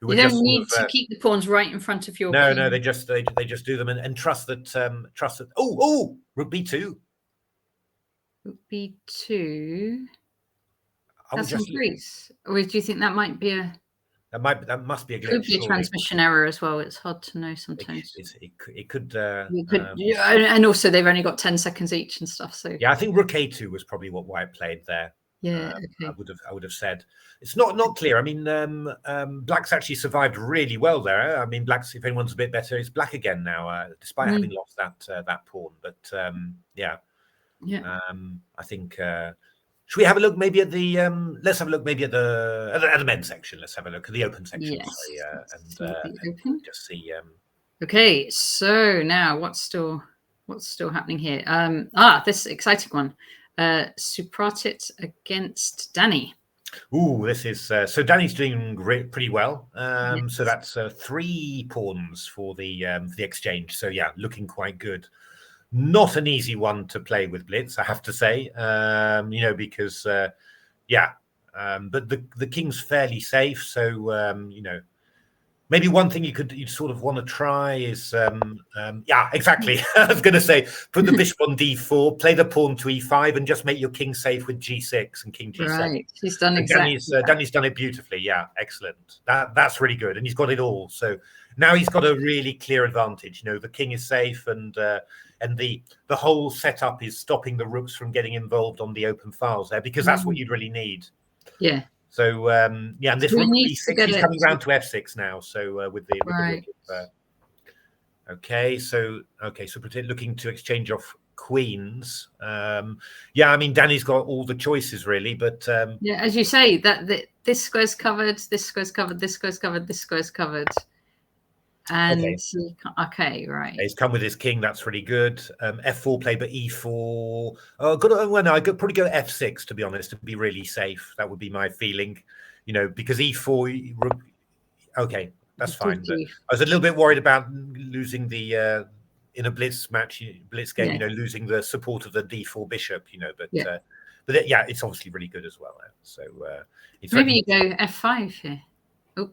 who you don't need to keep the pawns right in front of your king. No, they just do them, and trust that rook b2. Rook b2. That's some Greece. Or do you think that might be a? That must be a glitch. Could be a transmission error as well. It's hard to know sometimes. It could. And also they've only got 10 seconds each and stuff. So yeah, I think rook a2 was probably what white played there. Yeah. I Okay. would have said it's not clear. I mean, Black's actually survived really well there. I mean, Black's, if anyone's a bit better, it's Black again now, despite having lost that pawn. But yeah, Yeah. I think. Should we have a look maybe at the? Let's have a look maybe at the men's section. Let's have a look at the open section. Yes. Sorry, See the open. just see. Okay, so now what's still happening here? This exciting one. Supratit against Danny. Ooh, this is so Danny's doing pretty well. Yes. So that's 3 pawns for the exchange. So yeah, looking quite good. Not an easy one to play with Blitz, I have to say. You know, because yeah, but the king's fairly safe. So you know, maybe one thing you'd sort of want to try is yeah, exactly. I was going to say put the bishop on d4, play the pawn to e5, and just make your king safe with g6 and king g7. Right, he's done And exactly. Danny's done it beautifully. Yeah, excellent. That's really good, and he's got it all. So now he's got a really clear advantage. You know, the king is safe, and the whole setup is stopping the rooks from getting involved on the open files there, because that's what you'd really need. Yeah. So yeah, and this rook b6, he's coming round to f6 now. So with the rook. Okay, so looking to exchange off queens. Yeah, I mean Danny's got all the choices really, but yeah, as you say, this square's covered, this square's covered, this square's covered, this square's covered. And okay, right. He's come with his king. That's really good. F4 play, but E4. I could probably go F6 to be honest, to be really safe. That would be my feeling, you know, because E4. Okay, that's fine. But I was a little bit worried about losing the in a blitz game. Yeah. You know, losing the support of the D4 bishop. You know, but yeah, it's obviously really good as well. So maybe you go F5 here. Oh,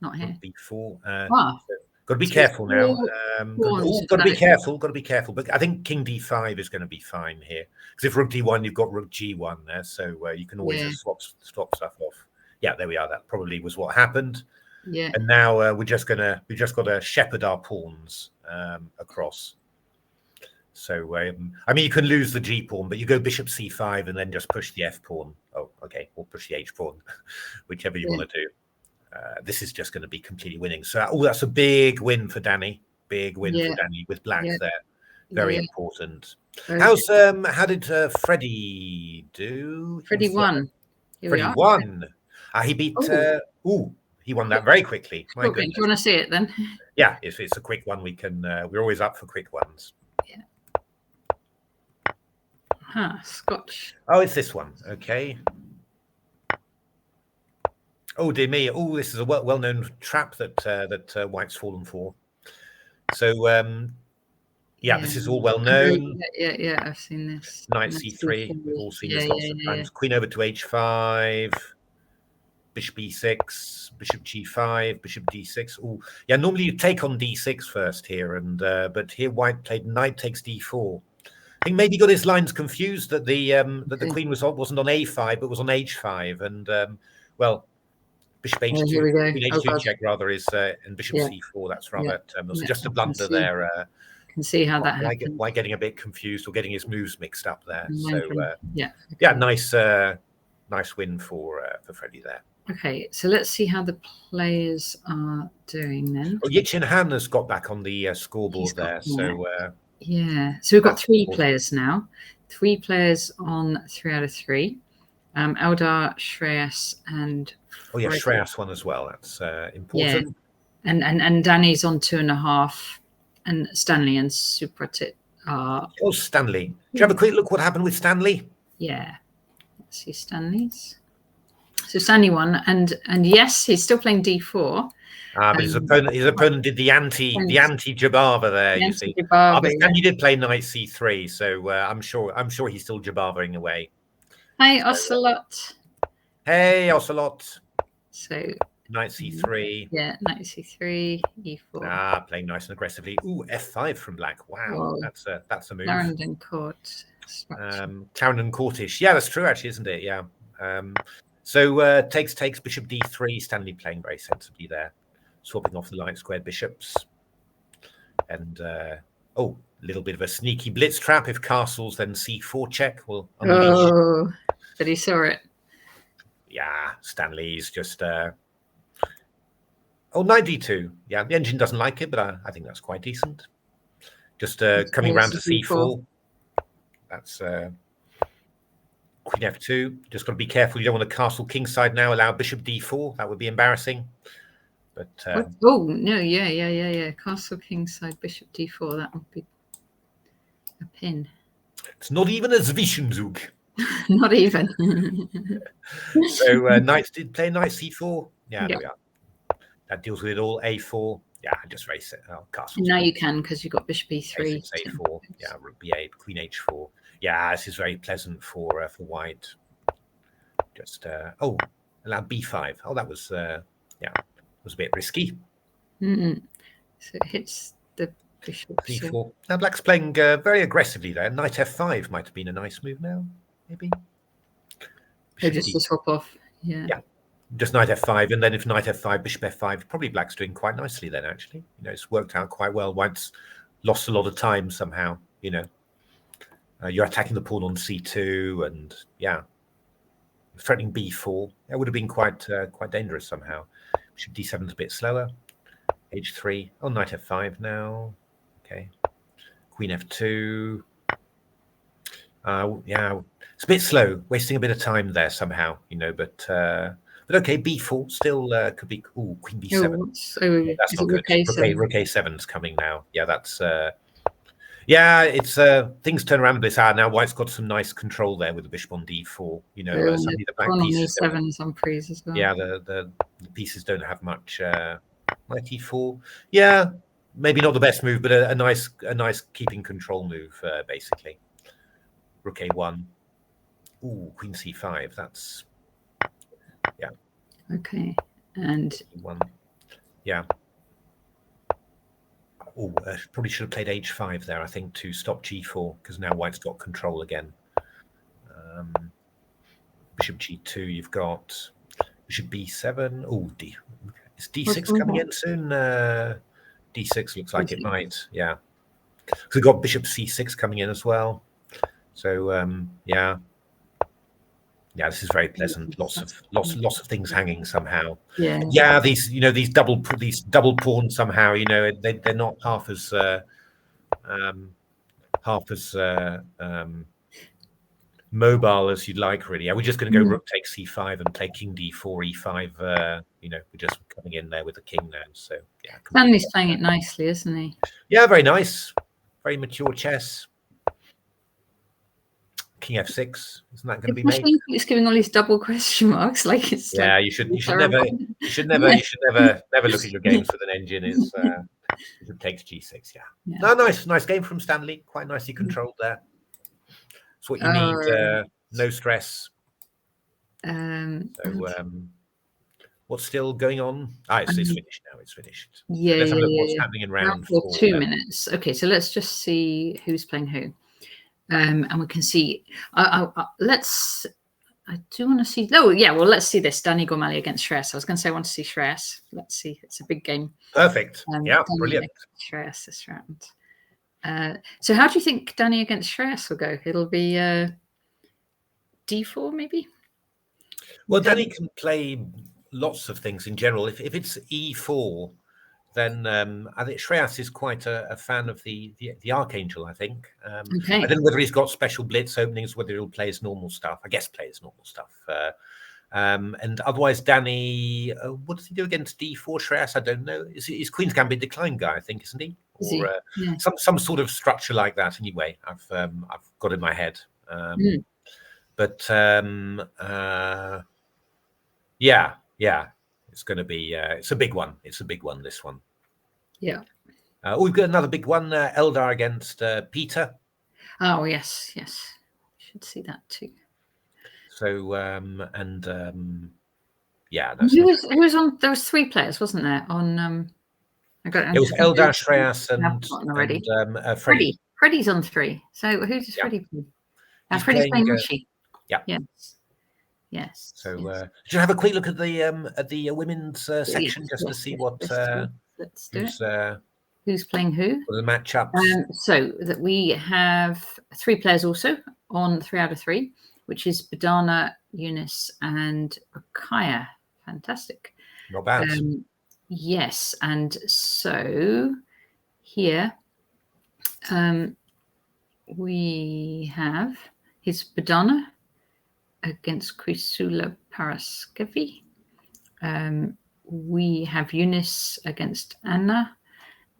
not here. B4. Wow. Got to be careful now. Got to be careful. Got to be careful. But I think King D5 is going to be fine here, because if Rook D1, you've got Rook G1 there, so you can always just swap stuff off. Yeah, there we are. That probably was what happened. Yeah. And now we just got to shepherd our pawns across. So I mean, you can lose the G pawn, but you go Bishop C5 and then just push the F pawn. Oh, okay, or push the H pawn, whichever you want to do. This is just going to be completely winning. So, that's a big win for Danny. Big win for Danny with Black there. Very important. How did Freddie do? Freddie won. Freddie won. He beat. He won that very quickly. My goodness. Do you want to see it then? Yeah, if it's a quick one, we can. We're always up for quick ones. Yeah. Scotch. Oh, it's this one. Okay. Oh dear me! Oh, this is a well-known trap that White's fallen for. So, yeah, this is all well known. Yeah, I've seen this. Knight C3. We've all seen this lots of times. Queen over to H5. Bishop E6. Bishop G5. Bishop D6. Oh, yeah. Normally you take on D6 first here, and but here White played Knight takes D4. I think maybe got his lines confused that the Queen wasn't on A5 but was on H5, and well. Bishop H2, here we go. Queen H2 check rather is, and Bishop C4. That's rather terminal. So just a blunder there. Can see how that happened. Why getting a bit confused or getting his moves mixed up there? So yeah, nice win for Freddie there. Okay, so let's see how the players are doing then. Oh, Yichin Han has got back on the scoreboard there. So yeah, so we've got 3 players now. 3 players on 3 out of 3. Eldar, Shreyas, and Shreyas won as well. That's important. Yeah. And Danny's on 2.5, and Stanley and Supratit are. Oh, Stanley! Do you have a quick look what happened with Stanley? Yeah, let's see Stanley's. So Stanley won, and yes, he's still playing D4. But his opponent did the anti Jabava there. You see, but Stanley did play Knight C3, so I'm sure he's still Jabavaing away. Hi, Ocelot. Hey, Ocelot. So Knight C3. Yeah, Knight C3, E4. Playing nice and aggressively. Ooh, F5 from Black. Wow, that's a move. Clarendon Court. Clarendon Courtish. Yeah, that's true actually, isn't it? Yeah. So takes Bishop D3. Stanley playing very sensibly there, swapping off the light squared bishops, and a little bit of a sneaky blitz trap. If castles, then C4 check will unleash. but he saw it. Yeah, Stanley's just. Oh, knight d2. Yeah, the engine doesn't like it, but I think that's quite decent. Just coming round to c4. That's queen f2. Just got to be careful. You don't want to castle kingside now. Allow bishop d4. That would be embarrassing. But oh no, yeah. Castle kingside, bishop d4. That would be a pin. It's not even a Zwischenzug. Not even. So knights did play knight c4. Yeah, there we are. That deals with it all. a4. Yeah, just race it. Oh, castle. Now you can because you've got bishop e3. a6, a4. Yeah, rook b8, queen h4. Yeah, this is very pleasant for white. Just oh, allow b5. Oh, that was was a bit risky. So it hits the bishop. c4. Now black's playing very aggressively there. Knight f5 might have been a nice move now, maybe. Just to swap off. Yeah. Just knight f5, and then if knight f5, bishop f5, probably black's doing quite nicely then, actually. You know, it's worked out quite well. White's lost a lot of time somehow, you know. You're attacking the pawn on c2, and yeah, threatening b4. That would have been quite dangerous somehow. Bishop d7 is a bit slower. h3. Oh, knight f5 now. Okay. Queen f2. Yeah, it's a bit slow, wasting a bit of time there somehow, you know, but okay, b4 still could be. Oh, queen b7. Yeah, that's not good. Rook a7's coming now. Yeah, that's. Yeah, it's things turn around a bit. Now white's got some nice control there with the bishop on d4. You know, suddenly the black pieces. e7 is on freeze as well. Yeah, the pieces don't have much. Knight e4. Yeah, maybe not the best move, but a nice keeping control move, basically. Rook a1. Ooh, queen c5. That's. Yeah. Okay, and one. Yeah. Oh, probably should have played h5 there, I think, to stop g4, because now white's got control again. Bishop g2, you've got bishop b7. Oh, is d6 coming in soon? D6 looks like it might, yeah. So we've got bishop c6 coming in as well. So, yeah. Yeah, this is very pleasant. Lots of things hanging somehow. Yeah. These double pawns somehow. You know, they're not half as mobile as you'd like. Really, we're just going to go rook takes c5 and play king d4 e5. You know, we're just coming in there with the king now. So yeah, Stanley's playing it nicely, isn't he? Yeah, very nice. Very mature chess. King f6, isn't that going to be made? It's giving all these double question marks, like it's. Yeah, like you should never look at your games with an engine. It's it takes g6. Yeah. No, nice game from Stanley. Quite nicely controlled there. It's what you need. No stress. What's still going on? It's finished now. It's finished. Yeah. Let's have a look what's happening in round 4. 2 minutes. Okay, so let's just see who's playing who. And we can see. I do want to see. Oh, yeah. Well, let's see this. Danny Gormali against Shreyas. I was going to say I want to see Shreyas. Let's see. It's a big game. Perfect. Yeah, brilliant. Shreyas this round. So, how do you think Danny against Shreyas will go? It'll be d4, maybe. Well, Danny can play lots of things in general. If it's e4. Then I think Shreyas is quite a fan of the Archangel, I think. Okay. I don't know whether he's got special blitz openings, whether he'll play his normal stuff. I guess play his normal stuff. And otherwise, Danny, what does he do against d4 Shreyas? I don't know. He's Queen's Gambit decline guy, I think, isn't he? Or some sort of structure like that. Anyway, I've got in my head. But yeah. It's going to be. It's a big one. It's a big one. This one. Yeah. We've got another big one. Eldar against Peter. Oh yes. Should see that too. So yeah. Who was on? There was 3 players, wasn't there? On it was Eldar, Shreyas, and Freddie. Freddie's on 3. So who does Freddie play? Freddie's playing Rishi. Yeah. Yes. So should I have a quick look at the women's section just to see what let's do who's playing who? For the matchups. So that we have 3 players also on 3 out of 3. which is Badana, Eunice, and Rakaya. Fantastic. Not bad. Yes, and so here we have his Badana against Chrysoula Paraskevi. We have Eunice against Anna,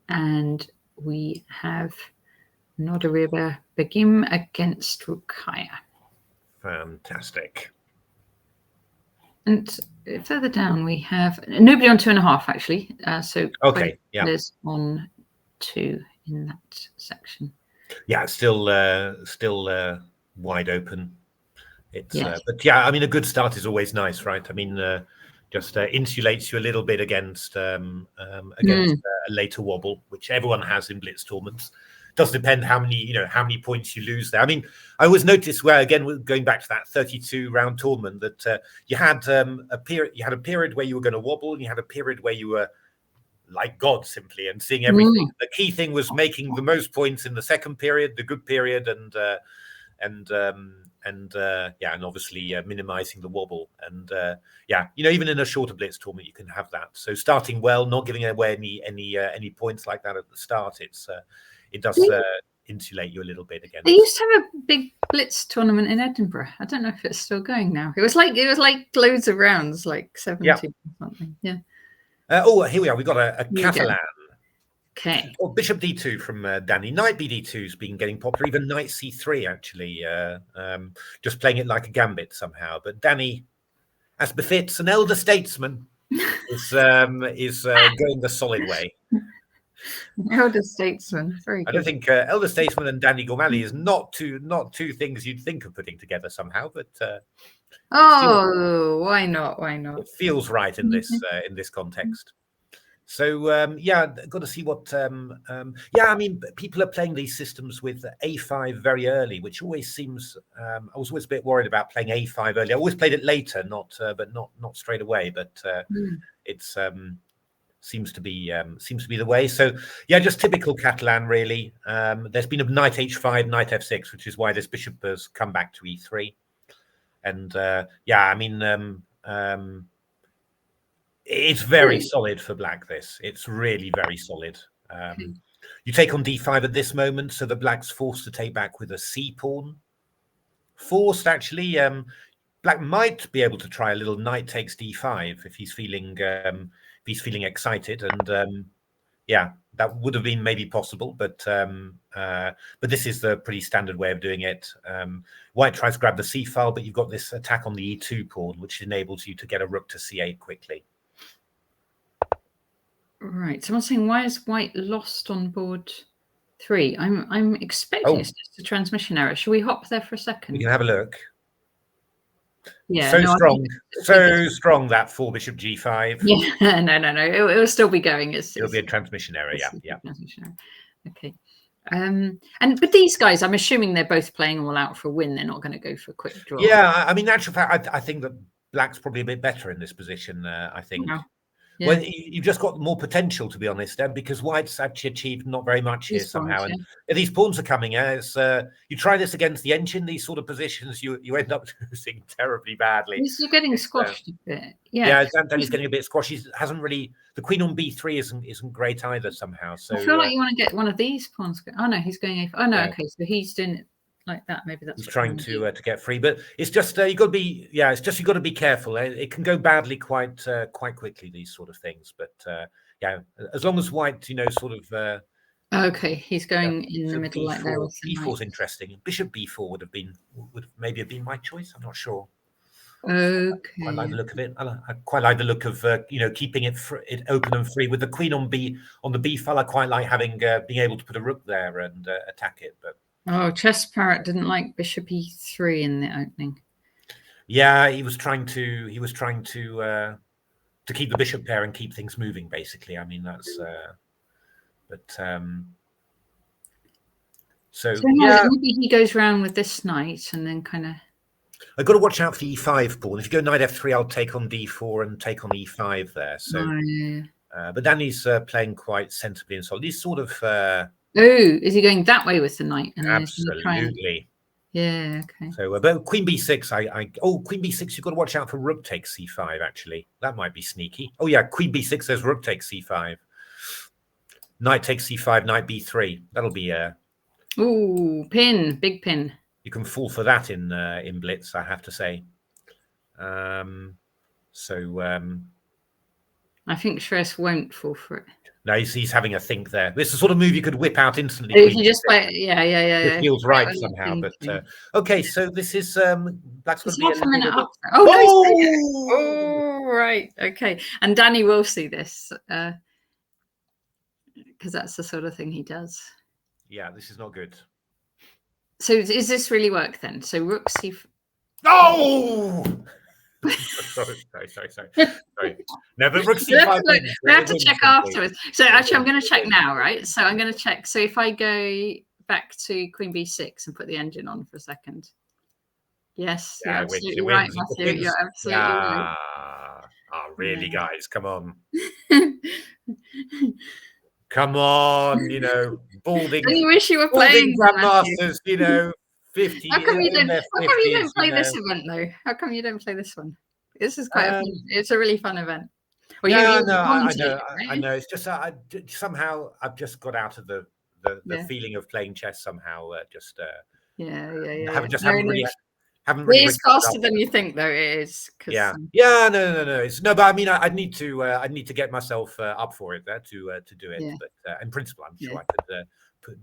and we have Nodariba Begim against Rukaya. Fantastic. And further down, we have nobody on 2.5 actually. So okay, yeah, there's on 2 in that section. Yeah, it's still wide open. It's yes. But yeah, I mean, a good start is always nice, right? I mean, just insulates you a little bit against a later wobble, which everyone has in Blitz tournaments. Does depend how many points you lose there. I mean, I always noticed where, again, going back to that 32 round tournament, that you had a period where you were going to wobble, and you had a period where you were like God simply and seeing everything. The key thing was making the most points in the second period, the good period, and obviously minimizing the wobble. And even in a shorter Blitz tournament, you can have that. So starting well, not giving away any points like that at the start, it does insulate you a little bit again. They used to have a big Blitz tournament in Edinburgh. I don't know if it's still going now. It was like loads of rounds, like 70 or something. Yeah. Here we are. We've got a Catalan. Okay. Oh, Bishop D2 from Danny. Knight BD2 has been getting popular. Even Knight C3, actually. Just playing it like a gambit somehow. But Danny, as befits an elder statesman, is going the solid way. Elder statesman. Very good. I don't think elder statesman and Danny Gormally is not two things you'd think of putting together somehow. But why not? Why not? It feels right in this context. So got to see what. I mean, people are playing these systems with A5 very early, which always seems. I was always a bit worried about playing A5 early. I always played it later, not straight away. But it's seems to be the way. So just typical Catalan, really. There's been a Knight H5, Knight F6, which is why this bishop has come back to E3. And I mean. It's very solid for black. It's really very solid. You take on D5 at this moment, so the black's forced to take back with a C pawn. Forced, actually. Black might be able to try a little knight takes D5 if he's feeling excited, and that would have been maybe possible, but this is the pretty standard way of doing it. White tries to grab the C file, but you've got this attack on the E2 pawn, which enables you to get a rook to C8 quickly. Right. Someone's saying, why is White lost on board 3? I'm expecting it's just a transmission error. Should we hop there for a second? We can have a look. Yeah. So strong that 4 bishop G5. Yeah. No. It will still be going. It'll be a transmission error. Yeah. Transmission error. Okay. But these guys, I'm assuming they're both playing all out for a win. They're not going to go for a quick draw. Yeah. I mean, in actual fact, I think that black's probably a bit better in this position. I think. Wow. Yeah. Well, you've just got more potential, to be honest, because White's actually achieved not very much here somehow. And these pawns are coming. You try this against the engine, these sort of positions, you end up losing terribly badly. You're getting squashed a bit. Yeah, Danny's getting a bit squashed. He hasn't really. The queen on B3 isn't great either somehow. So I feel like you want to get one of these pawns. Oh no, he's going. Oh no, okay, so he's doing it like that. Maybe that's. He's trying to get free, but it's just you've got to be. Yeah, it's just you've got to be careful. It can go badly quite quickly. These sort of things, but as long as White, sort of. Okay, he's going in the middle like there. B4 is interesting. Bishop B4 would maybe have been my choice. I'm not sure. Okay. I like the look of it. I quite like the look of keeping it open and free with the queen on the B file. I quite like having being able to put a rook there and attack it, but. Oh, Chess Parrot didn't like Bishop E3 in the opening. Yeah, he was trying to keep the bishop there and keep things moving. Basically, I mean that's. Maybe he goes around with this knight and then kind of. I've got to watch out for the E5 pawn. If you go knight F3, I'll take on D4 and take on E5 there. So, but Danny's playing quite sensibly and solid. He's sort of. Oh, is he going that way with the knight? And absolutely. Yeah. Okay. So, but Queen B6, Queen B6, you've got to watch out for rook takes C5, actually. That might be sneaky. Oh, yeah, Queen B6 says rook takes C5. Knight takes C5, knight B3. That'll be... Ooh, pin, big pin. You can fall for that in Blitz, I have to say. I think Shreyas won't fall for it. No, he's having a think there. This is the sort of move you could whip out instantly. If you just play, yeah. It feels right somehow. But okay, so this is Black's going to be half a minute up. Oh, right, okay. And Danny will see this because that's the sort of thing he does. Yeah, this is not good. So is this really work then? So rook c. Oh. sorry. No, but rook c5. We have to check afterwards. So actually, I'm going to check now, right? So I'm going to check. So if I go back to Queen B6 and put the engine on for a second. Yes, you're absolutely right, Matthew. You're absolutely right. Oh, really, guys? Come on. Come on, balding. And you wish you were playing grandmasters, 50. How come you don't play this event though? How come you don't play this one? This is quite it's a really fun event. Well, I know. It's just somehow I've just got out of the feeling of playing chess somehow. Haven't really. It's faster than you think, though. It is. No. It's no, but I mean, I need to get myself up for it to do it. Yeah. But in principle, I'm sure I could.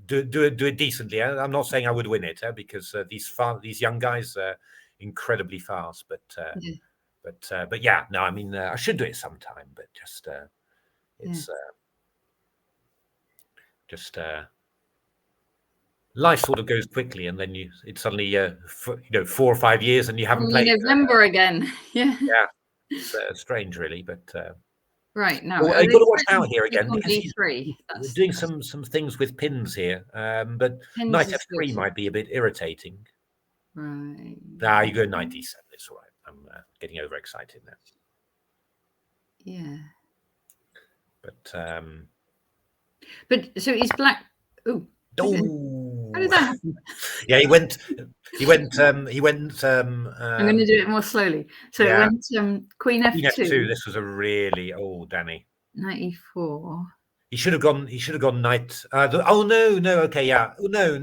Do it decently. I'm not saying I would win it because these young guys are incredibly fast. But yeah, no, I mean I should do it sometime. But life sort of goes quickly, and then it's suddenly 4 or 5 years, and you haven't played. November again. Yeah. It's strange, really, but. Right now, you've got to watch out here again because we're doing some things with pins here. But pins knight f3 might be a bit irritating. Right. You go knight d7. It's all right. I'm getting overexcited now. Yeah. But so he's black. Ooh. Oh. How did that happen? Yeah, he went. I'm going to do it more slowly. So it went Queen f2. Queen f2. This was a really Danny. Knight e4. He should have gone knight. No. Okay, yeah. No.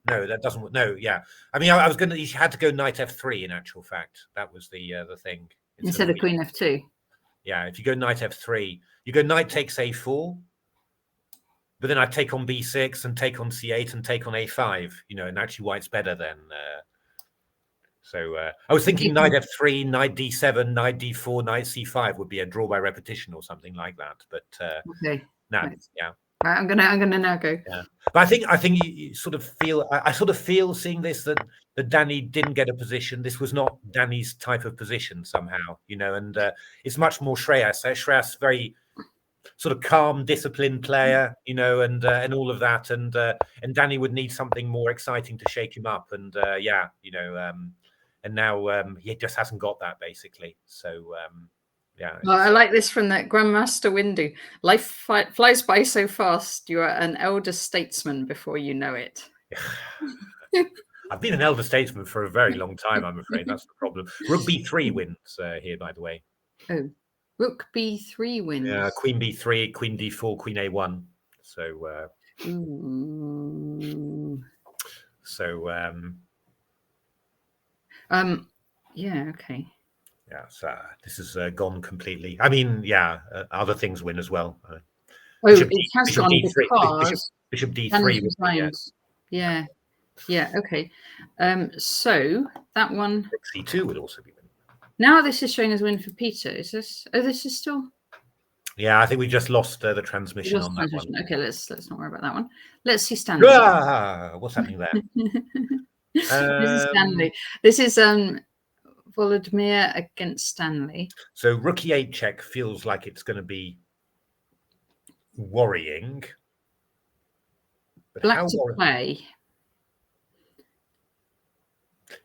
That doesn't. No, yeah. I mean, I was going to. He had to go knight f3. In actual fact, that was the thing. Instead of Queen f2. Yeah, if you go knight f3, you go knight takes a4. But then I take on b6 and take on c8 and take on a5, and actually white's better then. So I was thinking knight f3, knight d7, knight d4, knight c5 would be a draw by repetition or something like that. But okay, no, right. Yeah. Right, I'm gonna now go. Yeah, but I think you sort of feel. I sort of feel seeing this that Danny didn't get a position. This was not Danny's type of position somehow, and it's much more Shreyas. Shreyas very sort of calm, disciplined player, and all of that, and Danny would need something more exciting to shake him up, and and now he just hasn't got that basically. So well, I like this from that Grandmaster window. Life flies by so fast. You are an elder statesman before you know it. I've been an elder statesman for a very long time. I'm afraid that's the problem. Rook b3 wins here, by the way. Oh. Rook b3 wins. Yeah, Queen b3, Queen d4, Queen a1. So. Yeah. Okay. Yeah. So this is gone completely. I mean, other things win as well. Bishop d3. Bishop d3. Yeah. Okay. So that one. c2 would also be. Now this is showing as win for Peter. Is this? Oh, this is still. Yeah, I think we just lost the transmission on that one. Okay, let's not worry about that one. Let's see Stanley. What's happening there? This is Stanley. This is Volodymyr against Stanley. So rook e8 check feels like it's going to be worrying. But Black to play.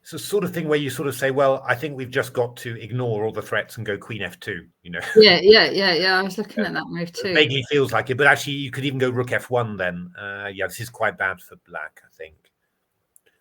It's the sort of thing where you sort of say, well, I think we've just got to ignore all the threats and go Queen f2, Yeah. I was looking at that move too. It vaguely feels like it, but actually you could even go Rook f1 then. This is quite bad for Black, I think.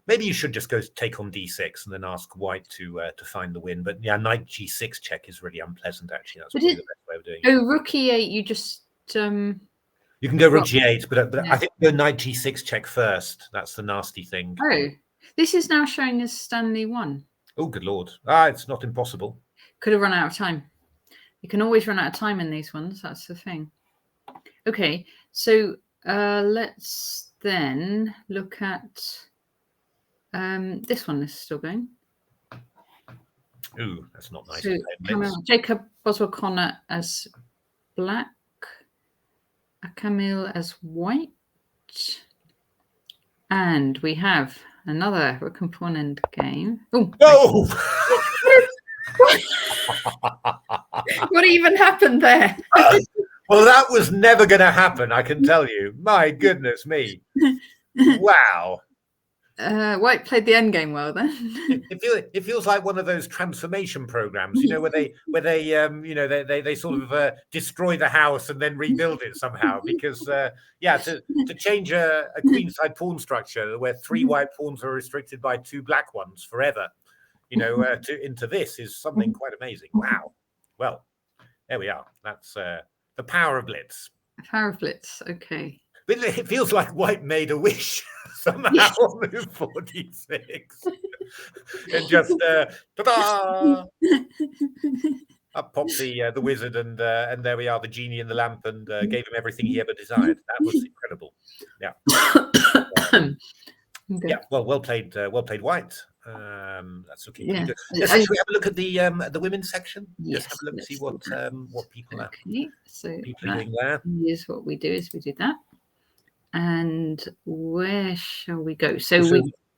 Maybe you should just go take on d6 and then ask white to find the win. But yeah, knight g6 check is really unpleasant. Actually, that's probably the best way of doing it. Oh, rook e8. You just you can go rook g8, but yeah. I think go knight g6 check first. That's the nasty thing. Oh, this is now showing as Stanley 1. Oh, good lord! It's not impossible. Could have run out of time. You can always run out of time in these ones. That's the thing. Okay, so let's then look at this one is still going. Ooh, that's not nice. So Jacob Boswell-Connor as black, Camille as white, and we have another rook and pawn end game. Oh! What even happened there? Well, that was never going to happen, I can tell you. My goodness me! Wow. White played the end game well then. It feels like one of those transformation programs, you know, where they sort of destroy the house and then rebuild it somehow. Because to change a queenside pawn structure where 3 white pawns are restricted by 2 black ones forever, into this is something quite amazing. Wow. Well, there we are. That's the power of Blitz. The power of Blitz. Okay. But it feels like white made a wish somehow on move 46 and just ta-da! Up popped the wizard and there we are, the genie in the lamp, and gave him everything he ever desired. That was incredible. Yeah. Okay. Yeah. Well played, white. That's looking pretty good. Should we have a look at the women's section? Yes, Just have a look and see what people are doing there. Here's what we do: is we do that. And where shall we go? So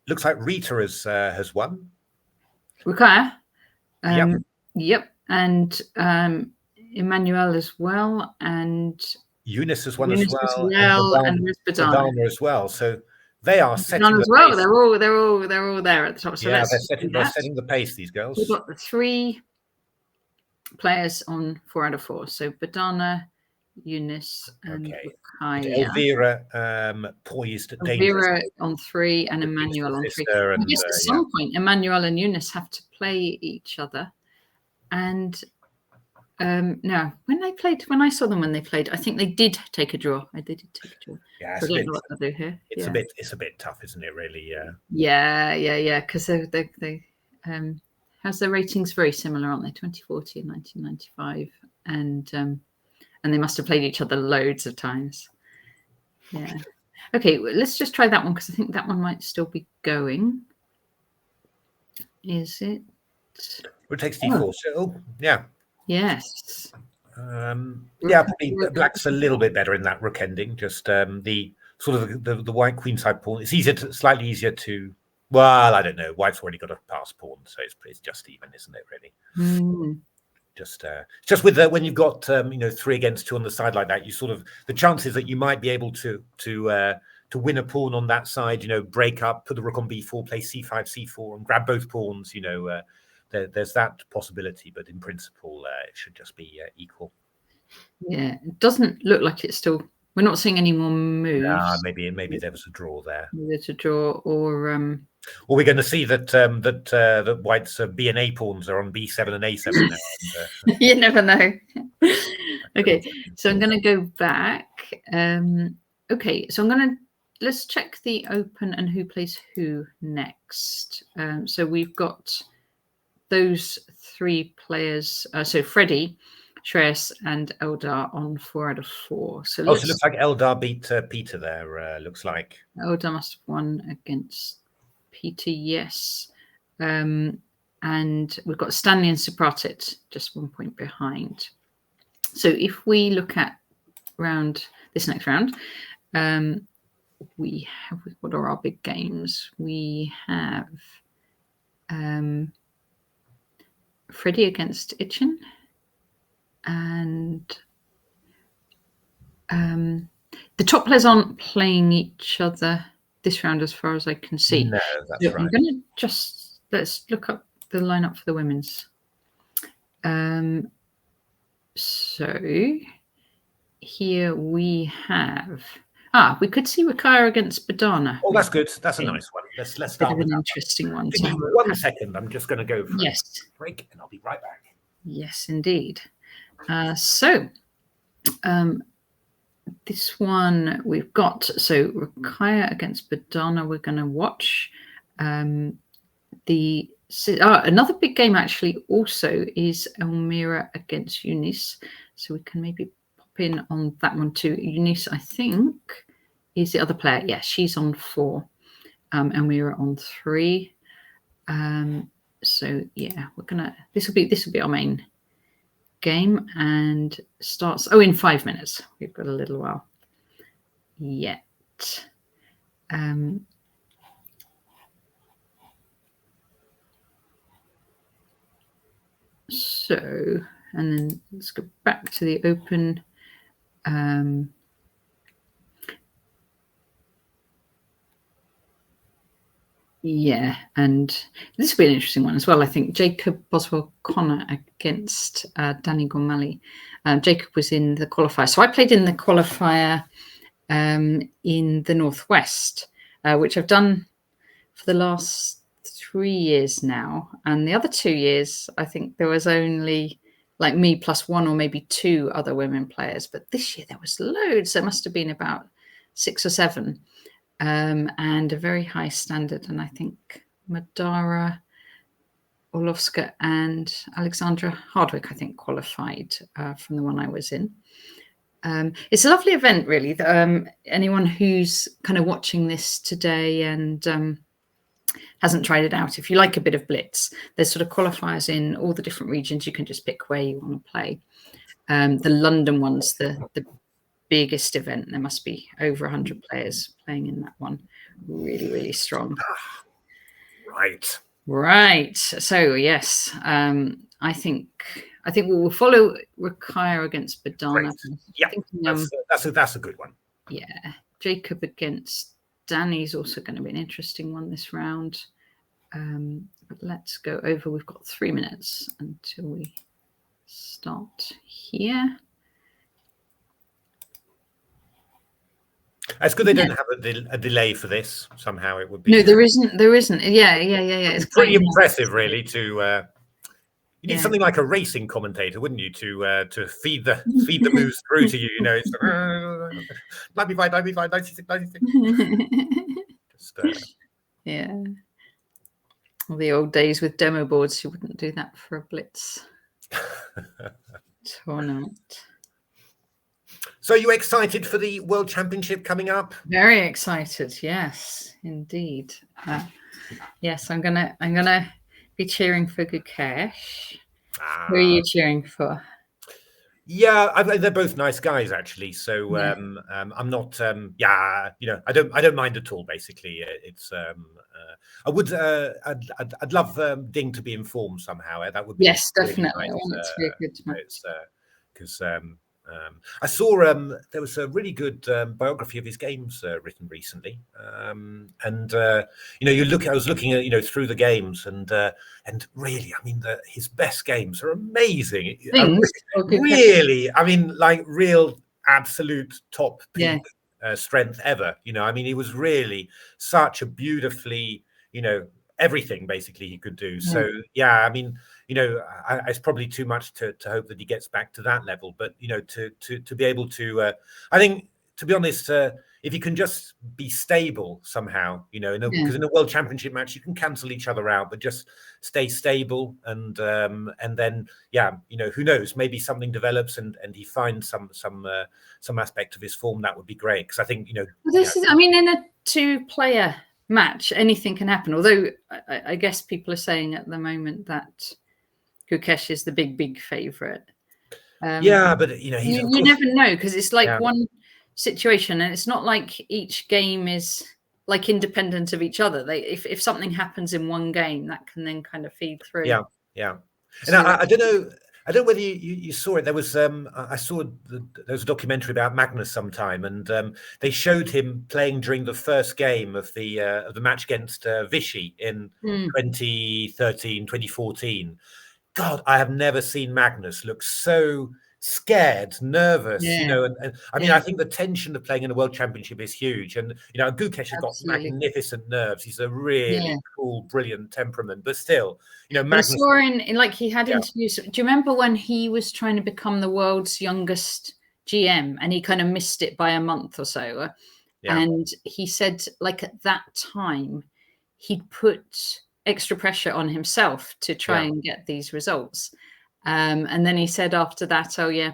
looks like Rita has won. Rukaya. Yep. And Emmanuel as well, and Eunice has won as well, and Badana as well. So they are setting the as well. pace. They're all there at the top. So yeah, they're setting the pace. These girls. We've got the 3 players on 4 out of 4. So Badana, Eunice, and Elvira poised. Elvira on 3 and Emmanuel on 3. I guess at some point Emmanuel and Eunice have to play each other. And no, when I saw them when they played, I think they did take a draw. They did take a draw. Yeah, so I don't know what they'll do here. It's a bit tough, isn't it? Really. Yeah. Because they has their ratings very similar, aren't they? 2040 and 1995, and they must have played each other loads of times. Yeah. Okay, well, let's just try that one because I think that one might still be going. Is it? It takes d4. So, yeah. Yes. Probably black's a little bit better in that rook ending. Just the sort of the white queenside pawn. It's slightly easier to. Well, I don't know. White's already got a pass pawn, so it's just even, isn't it? Really. Just with when you've got 3 against 2 on the side like that, you sort of the chances that you might be able to win a pawn on that side, break up, put the rook on b4, play c5, c4, and grab both pawns. There's that possibility, but in principle, it should just be equal. Yeah, it doesn't look like it's still. We're not seeing any more moves. Maybe there was a draw there. There's a draw, or we're going to see that white's B and A pawns are on B7 and A7 now. You never know. Okay, so I'm going to go back. Okay, so let's check the open and who plays who next. So we've got those 3 players. So Freddie, Shreyas, and Eldar on 4 out of 4. So it looks like Eldar beat Peter there. Looks like Eldar must have won against Peter, yes. And we've got Stanley and Supratit just 1 point behind. So if we look at this next round, what are our big games? We have Freddie against Itchin, and the top players aren't playing each other this round as far as I can see. No, that's right. I'm going to let's look up the lineup for the women's. So here we have, We could see Rakaya against Badana. Oh, that's good. That's a nice one. Let's start with an that interesting one. Give me 1 second. I'm just going to go for a break, and I'll be right back. Yes, indeed. This one we've got. So Rakaya against Badana. We're going to watch. Another big game actually also is Elmira against Eunice. So we can maybe pop in on that one too. Eunice, I think, is the other player. Yeah, she's on 4. Elmira on 3. So yeah, we're gonna. This will be our main game, and starts in 5 minutes. We've got a little while yet. So, and then let's go back to the open. Yeah, and this will be an interesting one as well. I think Jacob Boswell-Connor against Danny Gormali. Jacob was in the qualifier. So I played in the qualifier in the Northwest, which I've done for the last 3 years now. And the other 2 years, I think there was only like me plus 1 or maybe 2 other women players. But this year there was loads. There must have been about 6 or 7. And a very high standard. And I think Madara Orlovska and Alexandra Hardwick, I think, qualified from the one I was in. It's a lovely event, really. Anyone who's kind of watching this today and hasn't tried it out, if you like a bit of Blitz, there's sort of qualifiers in all the different regions. You can just pick where you want to play. The London one's the biggest event. There must be over 100 players playing in that one. Really, really strong. Right. So yes, I think we will follow Rakaya against Badana. Yeah, that's a good one. Yeah, Jacob against Danny's also going to be an interesting one this round. But let's go over. We've got 3 minutes until we start here. It's good they don't have a delay for this. Somehow it would be. No, there isn't. Yeah. It's pretty impressive, really. You need something like a racing commentator, wouldn't you, to feed the moves through to you? You know, it's 95, 95, 96, 96. Yeah. All the old days with demo boards, you wouldn't do that for a Blitz tournament. So you excited for the World Championship coming up? Very excited, yes, indeed. Yes, I'm gonna be cheering for Gukesh. Who are you cheering for? Yeah, they're both nice guys, actually. So I'm not. I don't mind at all. Basically, it's. I'd love Ding to be informed somehow. That would be definitely. Really nice. I want it to be a good match. Because I saw there was a really good biography of his games written recently, and I was looking at through the games, and really, I mean, his best games are amazing. Really, I mean, like real absolute top peak strength ever. I mean, he was really such a beautifully, everything basically he could do. So I mean, it's probably too much to hope that he gets back to that level, but to be able to, I think, to be honest, if you can just be stable somehow, because in a World Championship match you can cancel each other out, but just stay stable, and then who knows, maybe something develops and he finds some aspect of his form that would be great, because I think I mean, in a 2-player match anything can happen, although I guess people are saying at the moment that Gukesh is the big favorite. But you never know, because it's like one situation, and it's not like each game is like independent of each other. If something happens in one game, that can then kind of feed through. And I don't know whether you saw it. There was I saw there was a documentary about Magnus sometime, and they showed him playing during the first game of the match against Vichy in 2013, 2014. God, I have never seen Magnus look so scared, nervous, you Yeah. know, and I mean, I think the tension of playing in a world championship is huge. And, you know, Gukesh has got Absolutely. magnificent nerves. He's a really Yeah. cool, brilliant temperament, but still, you know, But I Magnus. saw in like he had Yeah. interviews. Do you remember when he was trying to become the world's youngest GM and he kind of missed it by a month or so? Yeah. And he said, like at that time, he'd put extra pressure on himself to try Yeah. and get these results. And then he said after that, oh yeah,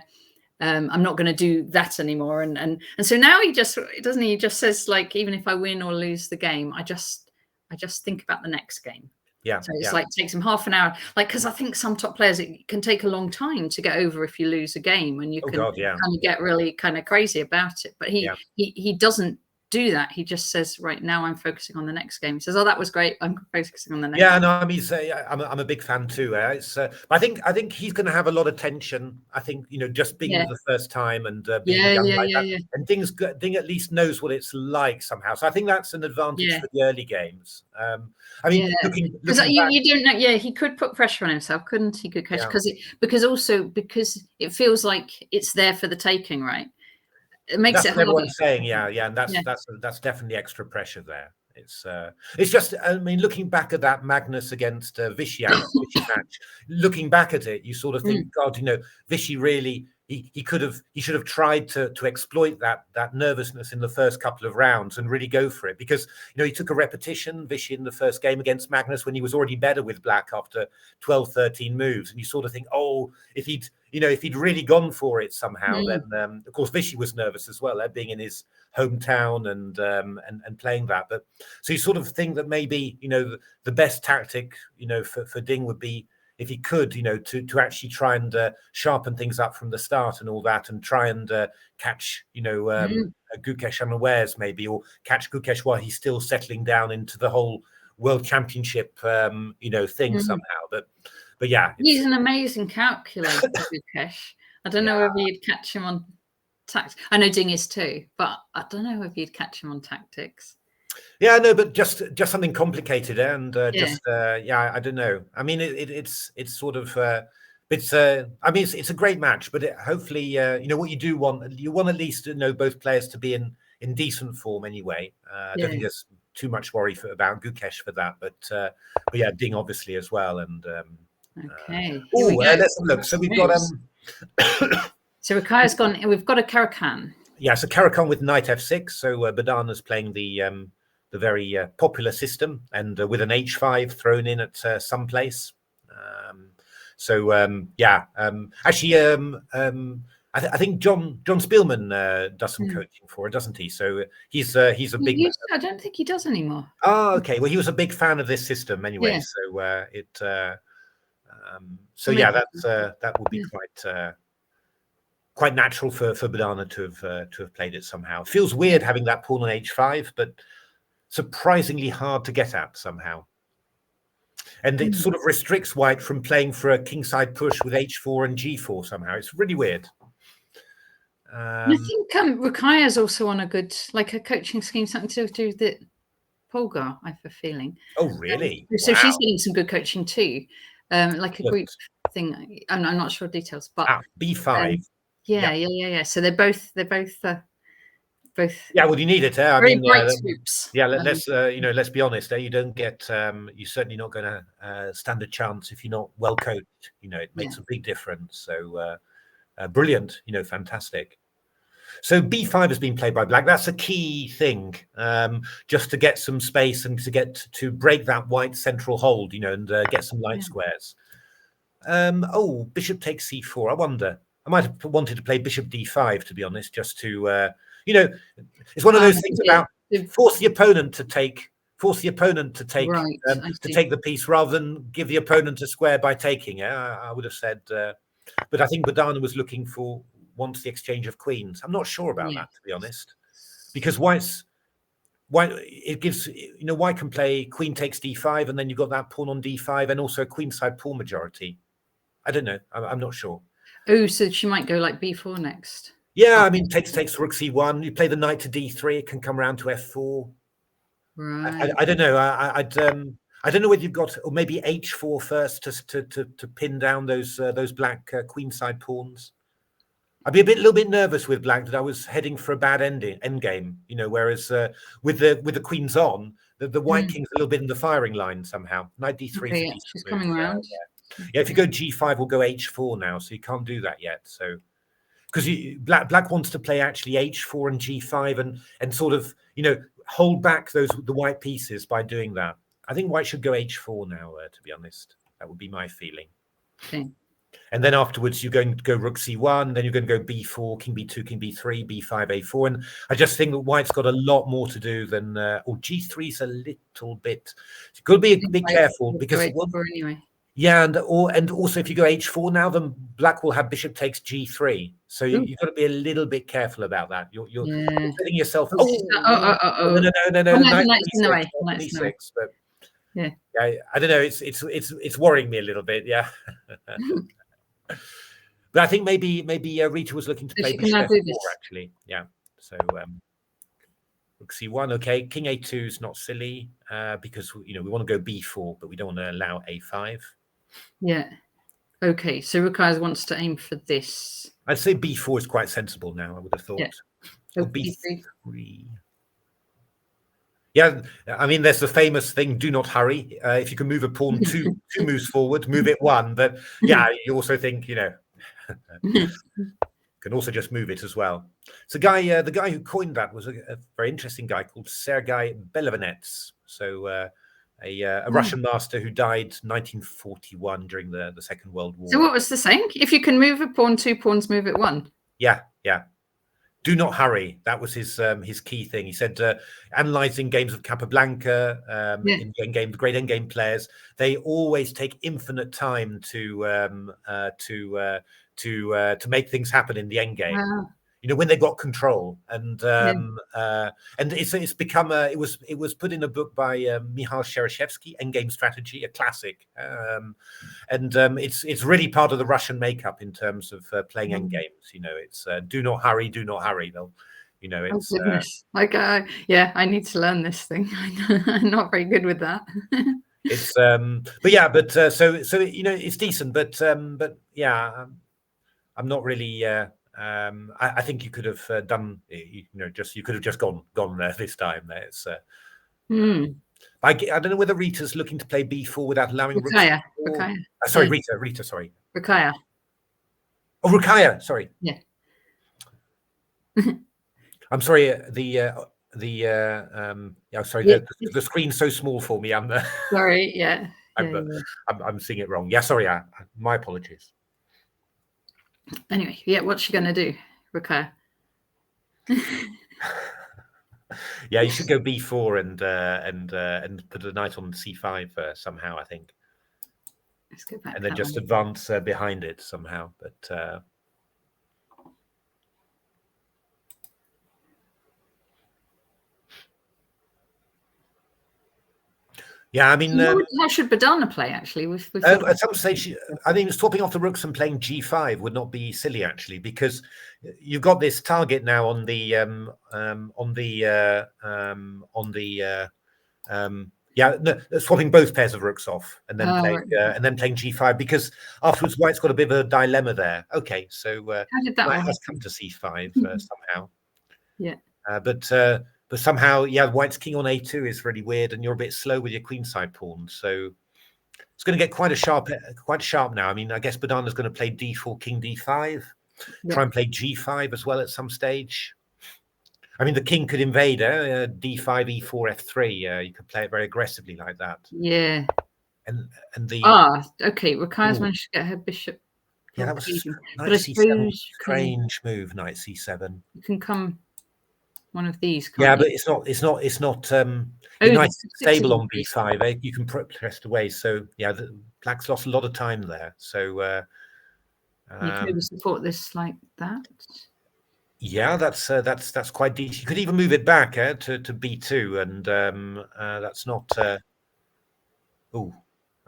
I'm not going to do that anymore. And so now he just doesn't. He just says like, even if I win or lose the game, I just think about the next game. Yeah. So it's Yeah. like takes him half an hour. Like, because I think some top players, it can take a long time to get over if you lose a game, and you Oh can God, yeah. kind of get really kind of crazy about it. But Yeah. he doesn't do that. He just says, right now I'm focusing on the next game. He says, oh, that was great. I'm focusing on the next. Yeah, no, I mean, I'm a big fan too. It's, I think he's going to have a lot of tension. I think, you know, just being the first time and being young like that, and Ding at least knows what it's like somehow. So I think that's an advantage for the early games. I mean, looking because you don't know. Yeah, he could put pressure on himself, couldn't he? Good catch, because it feels like it's there for the taking, right? It makes that's it what harder. everyone's saying. Yeah, and that's definitely extra pressure there. It's just, I mean, looking back at that Magnus against Vichy match, looking back at it, you sort of think, God, you know, Vichy really, he should have tried to exploit that nervousness in the first couple of rounds and really go for it, because, you know, he took a repetition, Vichy, in the first game against Magnus when he was already better with black after 12, 13 moves, and you sort of think, oh, if he'd really gone for it somehow, then of course Vichy was nervous as well, being in his hometown and playing that. But so you sort of think that maybe, you know, the best tactic, you know, for Ding would be, if he could, you know, to actually try and sharpen things up from the start and all that, and try and catch, you know, Gukesh unawares maybe, or catch Gukesh while he's still settling down into the whole world championship, you know, thing somehow. But yeah, he's an amazing calculator, Gukesh. I don't know whether you'd catch him on tactics. I know Ding is too, but I don't know if you'd catch him on tactics. Yeah, no, but just something complicated, and I don't know. I mean, it's sort of I mean, it's a great match, but hopefully, you know, what you want at least, you know, both players to be in decent form anyway. I don't think there's too much worry about Gukesh for that, but yeah, Ding obviously as well. And okay. Let's have a look. So we've got so Rakaya's gone. We've got a Caracan. Yeah, so Caracan with Knight F6. So Badana's playing the very popular system, and with an H5 thrown in at some place. Actually, I think John Spielman does some coaching for it, doesn't he? So he's a big. I don't think he does anymore. Oh, okay. Well, he was a big fan of this system anyway. Yeah. So that would be quite natural for Badana to have played it somehow. It feels weird having that pawn on H5, but surprisingly hard to get at somehow. And it sort of restricts White from playing for a kingside push with H4 and G4 somehow. It's really weird. I think Rakaya's also on a good, like a coaching scheme, something to do with the Polgar, I have a feeling. Oh, really? So she's getting some good coaching too, like a group thing. I'm not sure details, but B5. Yeah. So they're both. Yeah, well, you need it. I very mean, bright scoops. Yeah, let's let's be honest. You don't get. You're certainly not going to stand a chance if you're not well coached. You know, it makes a big difference. So brilliant. You know, fantastic. So B5 has been played by Black. That's a key thing, just to get some space and to break that White central hold. You know, and get some light squares. Bishop takes C4. I wonder. I might have wanted to play Bishop D5, to be honest, just to. You know, it's one of those things about force the opponent to take the piece rather than give the opponent a square by taking it. I would have said, but I think Badana was looking for wants the exchange of queens. I'm not sure about that, to be honest, because White it gives, you know, White can play queen takes D5, and then you've got that pawn on D5 and also a queenside pawn majority. I don't know. I'm not sure. Oh, so she might go like B4 next. Yeah, I mean, takes rook c1. You play the knight to d3. It can come around to f4. Right. I don't know. I don't know whether you've got, or maybe h4 first to pin down those black queenside pawns. I'd be a little bit nervous with black that I was heading for a bad end game, you know. Whereas with the queens on, the white king's a little bit in the firing line somehow. Knight d3 Okay, is a yeah, decent she's move. coming round. Yeah, if you go g5, we'll go h4 now, so you can't do that yet. So because black wants to play actually h4 and g5 and sort of, you know, hold back the white pieces by doing that. I think white should go h4 now, to be honest. That would be my feeling. Okay. And then afterwards, you're going to go rook c1, then you're going to go b4, king b2, king b3, b5, a4. And I just think that white's got a lot more to do than, or g3's a little bit. You've got to be a bit careful because anyway. Yeah, and also if you go h4 now, then black will have bishop takes g3. So you've got to be a little bit careful about that. You're setting yourself. No, knight's in the way. But yeah, I don't know. It's worrying me a little bit. Yeah. But I think maybe Rita was looking to play bishop f4 actually. Yeah. So rook c1. Okay, king a2 is not silly because, you know, we want to go b4, but we don't want to allow a5. Yeah. Okay, so Rukai wants to aim for this. I'd say b4 is quite sensible now, I would have thought. Yeah. Or b3. Yeah, I mean, there's the famous thing, do not hurry. If you can move a pawn two moves forward, move it one. But yeah, you also think, you know, can also just move it as well. So the guy who coined that was a very interesting guy called Sergei Belavanets. So a Russian master who died 1941 during the Second World War. So what was the saying? If you can move a pawn, 2 pawns, move it one. Yeah. Do not hurry. That was his key thing. He said, analyzing games of Capablanca, in endgame, the great endgame players, they always take infinite time to make things happen in the endgame. Wow. You know, when they got control, and it's become it was put in a book by Michal Shereshevsky, Endgame Strategy, a classic, and it's really part of the Russian makeup in terms of playing endgames. You know, it's do not hurry, do not hurry. They'll, you know, it's like yeah, I need to learn this thing. I'm not very good with that. It's so you know, it's decent, but yeah, I'm not really. I think you could have done, you know, you could have just gone there this time. It's I don't know whether Rita's looking to play b4 without allowing Rukaya. Sorry, Rita. Sorry, Rukaya. Oh, Rukaya. Sorry. Yeah. I'm sorry. Sorry. The screen's so small for me. I'm sorry. Yeah. I'm seeing it wrong. Yeah. Sorry. My apologies. Anyway, yeah, what's she gonna do, Rukaya? Yeah, you should go b4 and put a knight on c5 somehow. I think. Let's go back. And then just advance behind it somehow, but. Yeah, I mean, how should Badana play actually? At some stage, I think swapping off the rooks and playing g5 would not be silly actually, because you've got this target now on the swapping both pairs of rooks off and then playing g5, because afterwards white's got a bit of a dilemma there. Okay, so how did that white has come to c5 somehow. Yeah, but somehow, yeah, white's king on a2 is really weird, and you're a bit slow with your queenside pawn. So it's going to get quite sharp now. I mean, I guess Badana's going to play d4, king d5, try and play g5 as well at some stage. I mean, the king could invade d5, e4, f3. You could play it very aggressively like that. Yeah. And the okay. Rukaya's managed to get her bishop. Yeah, that was knight c7. Strange move, knight c7. You can come. One of these. Yeah, but it's not. Nice stable on b5. You can press away. So yeah, black's lost a lot of time there. So you can maybe support this like that. Yeah, that's quite decent. You could even move it back to b2, and that's not. Oh,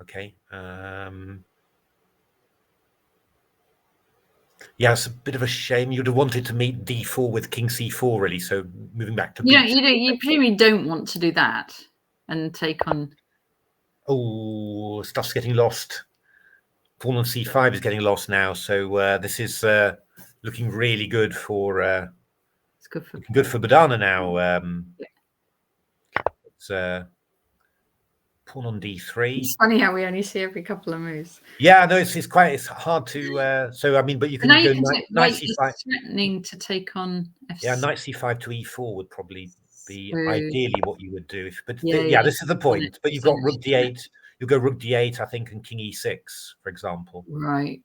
okay. Yeah, it's a bit of a shame. You'd have wanted to meet d4 with king c4, really. So moving back to b2. You presumably don't want to do that and take on. Oh, stuff's getting lost. Pawn on c5 is getting lost now. So this is looking really good for It's good for Badana now. Yeah. It's pawn on d3. It's funny how we only see every couple of moves. Yeah, no, it's hard to. So I mean, but you can Now go you can knight is c5. threatening to take on F6. Yeah, knight c5 to e4 would probably be So, ideally what you would do. But yeah, this is the point. But you've got rook d8. You'll go rook d8, I think, and king e6, for example. Right.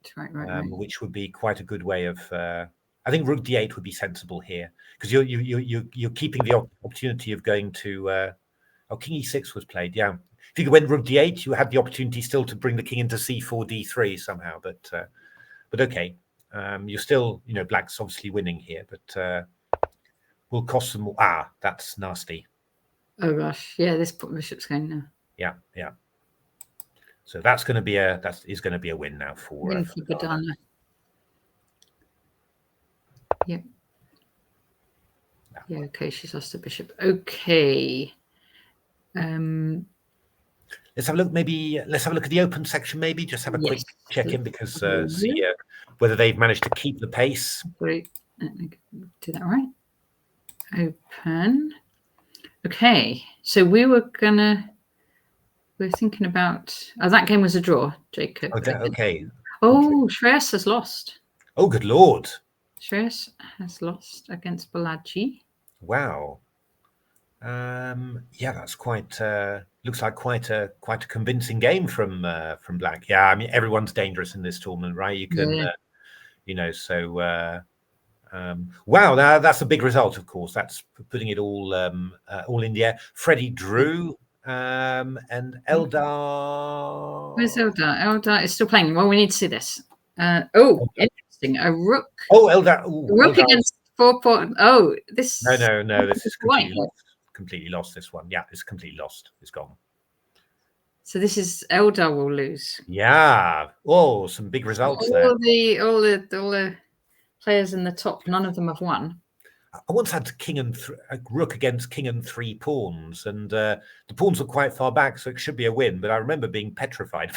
Which would be quite a good way of. I think rook d8 would be sensible here because you're keeping the opportunity of going to. Oh, king e6 was played. Yeah, if you went rook d8, you had the opportunity still to bring the king into c4 d3 somehow. But okay, you're still black's obviously winning here, but will cost them more. Ah, that's nasty. Oh gosh, yeah, this bishop's going now. Yeah. So that's going to be a win now for Badana. Yep. Yeah. Okay, she's lost a bishop. Okay. Let's have a look. Let's have a look at the open section. Maybe just have a quick check in because see whether they've managed to keep the pace. Great. Let me do that right. Open. Okay, so we're thinking about. Oh, that game was a draw, Jacob. Okay. Oh, Shreyas has lost. Oh, good lord. Shreyas has lost against Balaji. Wow. Yeah, that's quite. Looks like quite a convincing game from Black. Yeah, I mean everyone's dangerous in this tournament, right? You can, So wow, that's a big result. Of course, that's putting it all in the air. Freddie drew, and Eldar. Where's Eldar? Eldar is still playing. Well, we need to see this. Interesting. A rook. Oh, Eldar. Rook Eldar. against 4 pawn. Oh, this. No. This is completely lost. This one. Yeah, it's completely lost. It's gone. So this is Eldar will lose. Yeah. Oh, some big results there. All the players in the top, none of them have won. I once had a rook against king and 3 pawns, and the pawns were quite far back, so it should be a win. But I remember being petrified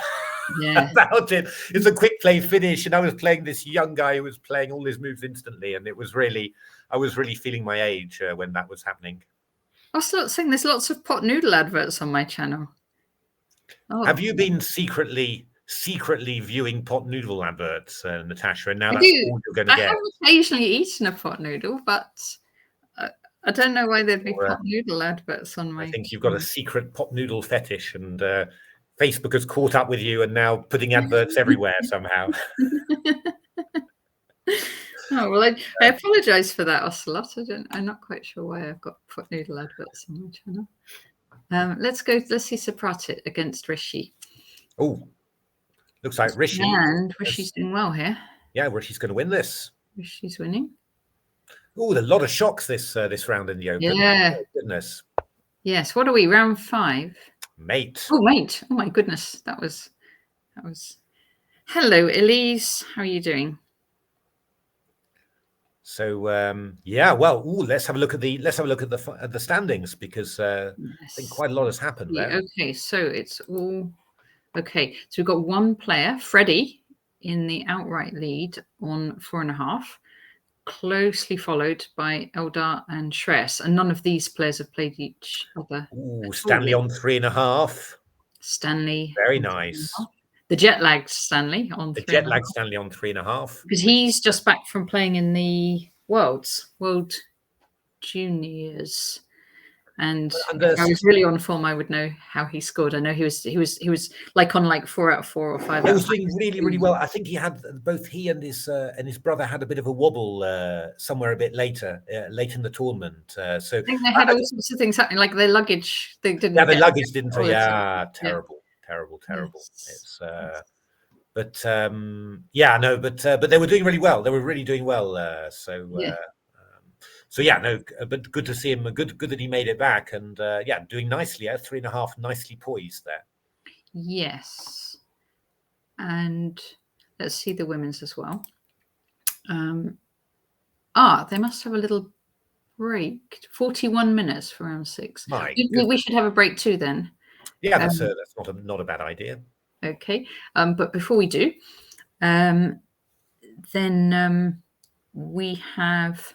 about it. It's a quick play finish, and I was playing this young guy who was playing all his moves instantly, and I was really feeling my age when that was happening. I was saying there's lots of pot noodle adverts on my channel. Oh. Have you been secretly viewing pot noodle adverts, Natasha? And now that's all you're going to get. I have occasionally eaten a pot noodle, but I don't know why there'd be pot noodle adverts on my. I think you've got a secret pot noodle fetish, and Facebook has caught up with you and now putting adverts everywhere somehow. Oh well, I apologise for that, Ocelot. I'm not quite sure why I've got pot noodle adverts on my channel. Let's see Sapratit against Rishi. Oh, looks like Rishi. And Rishi's doing well here. Yeah, Rishi's going to win this. Rishi's winning. Oh, a lot of shocks this round in the Open. Yeah. Oh, goodness. Yes. What are we? Round 5. Mate. Oh, mate. Oh my goodness. That was. Hello, Elise. How are you doing? So yeah, well, let's have a look at the standings because I think quite a lot has happened there. Okay, so it's all okay. So we've got one player, Freddie, in the outright lead on 4.5, closely followed by Eldar and Shreyas, and none of these players have played each other. Ooh, Stanley on 3.5. Stanley, very nice. The jet lagged Stanley on 3.5. Jet lagged Stanley on 3.5 because he's just back from playing in the World Juniors, and if I was really on form, I would know how he scored. I know he was like on 4 out of 4 or 5 out of 5. He was doing really well. I think both he and his brother had a bit of a wobble somewhere a bit later, late in the tournament. So I think they had all sorts of things happening, like their luggage. They didn't. Yeah, the luggage didn't. Yeah, terrible. Yes. It's but they were doing really well. They were really doing well. So yeah, no, but good to see him. Good that he made it back, and doing nicely at 3.5, nicely poised there. Yes, and let's see the women's as well. They must have a little break. 41 minutes for round 6. We should have a break too then. Yeah, that's not a bad idea. Okay, but before we do, then we have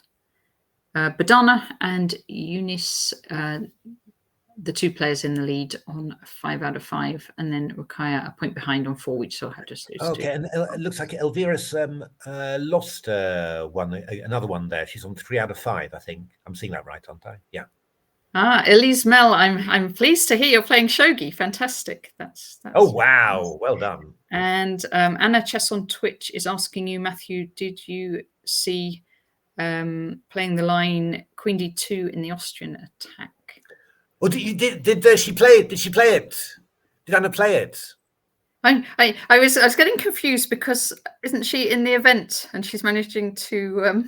Badana and Eunice, the two players in the lead on 5 out of 5, and then Rukaya a point behind on 4, which still have just those Okay, two. and it looks like Elvira's lost another one there. She's on 3 out of 5, I think. I'm seeing that right, aren't I? Yeah. Elise Mel, I'm pleased to hear you're playing shogi. Fantastic. That's Oh wow, well done. And Anna Chess on Twitch is asking you, Matthew, did you see playing the line Queen D2 in the Austrian attack? Well, did she play it? Did she play it? Did Anna play it? I was getting confused because isn't she in the event and she's managing to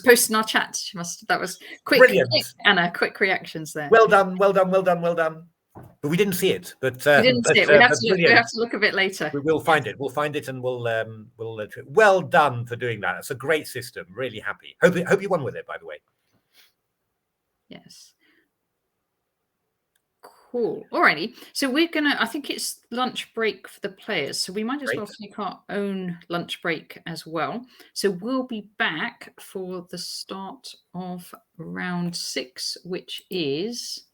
post in our chat? She must. That was quick. Brilliant, Anna. Quick reactions there. Well done. But we didn't see it. But we didn't see it. We have to look a bit later. We'll find it. We'll find it, and we'll. Well done for doing that. It's a great system. Really happy. Hope you won with it. By the way. Yes. Cool. Alrighty. So we're gonna. I think it's lunch break for the players, so we might as well take our own lunch break as well. So we'll be back for the start of round 6, which is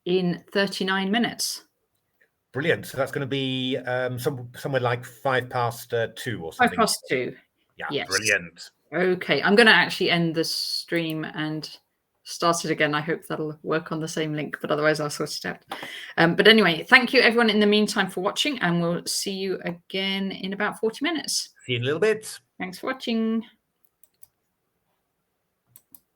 in 39 minutes. Brilliant. So that's going to be somewhere like 2 or something. 2. Yeah. Yes. Brilliant. Okay. I'm going to actually end the stream and start it again. I hope that'll work on the same link, but otherwise I'll sort it out. But anyway, thank you everyone in the meantime for watching, and we'll see you again in about 40 minutes. See you in a little bit. Thanks for watching.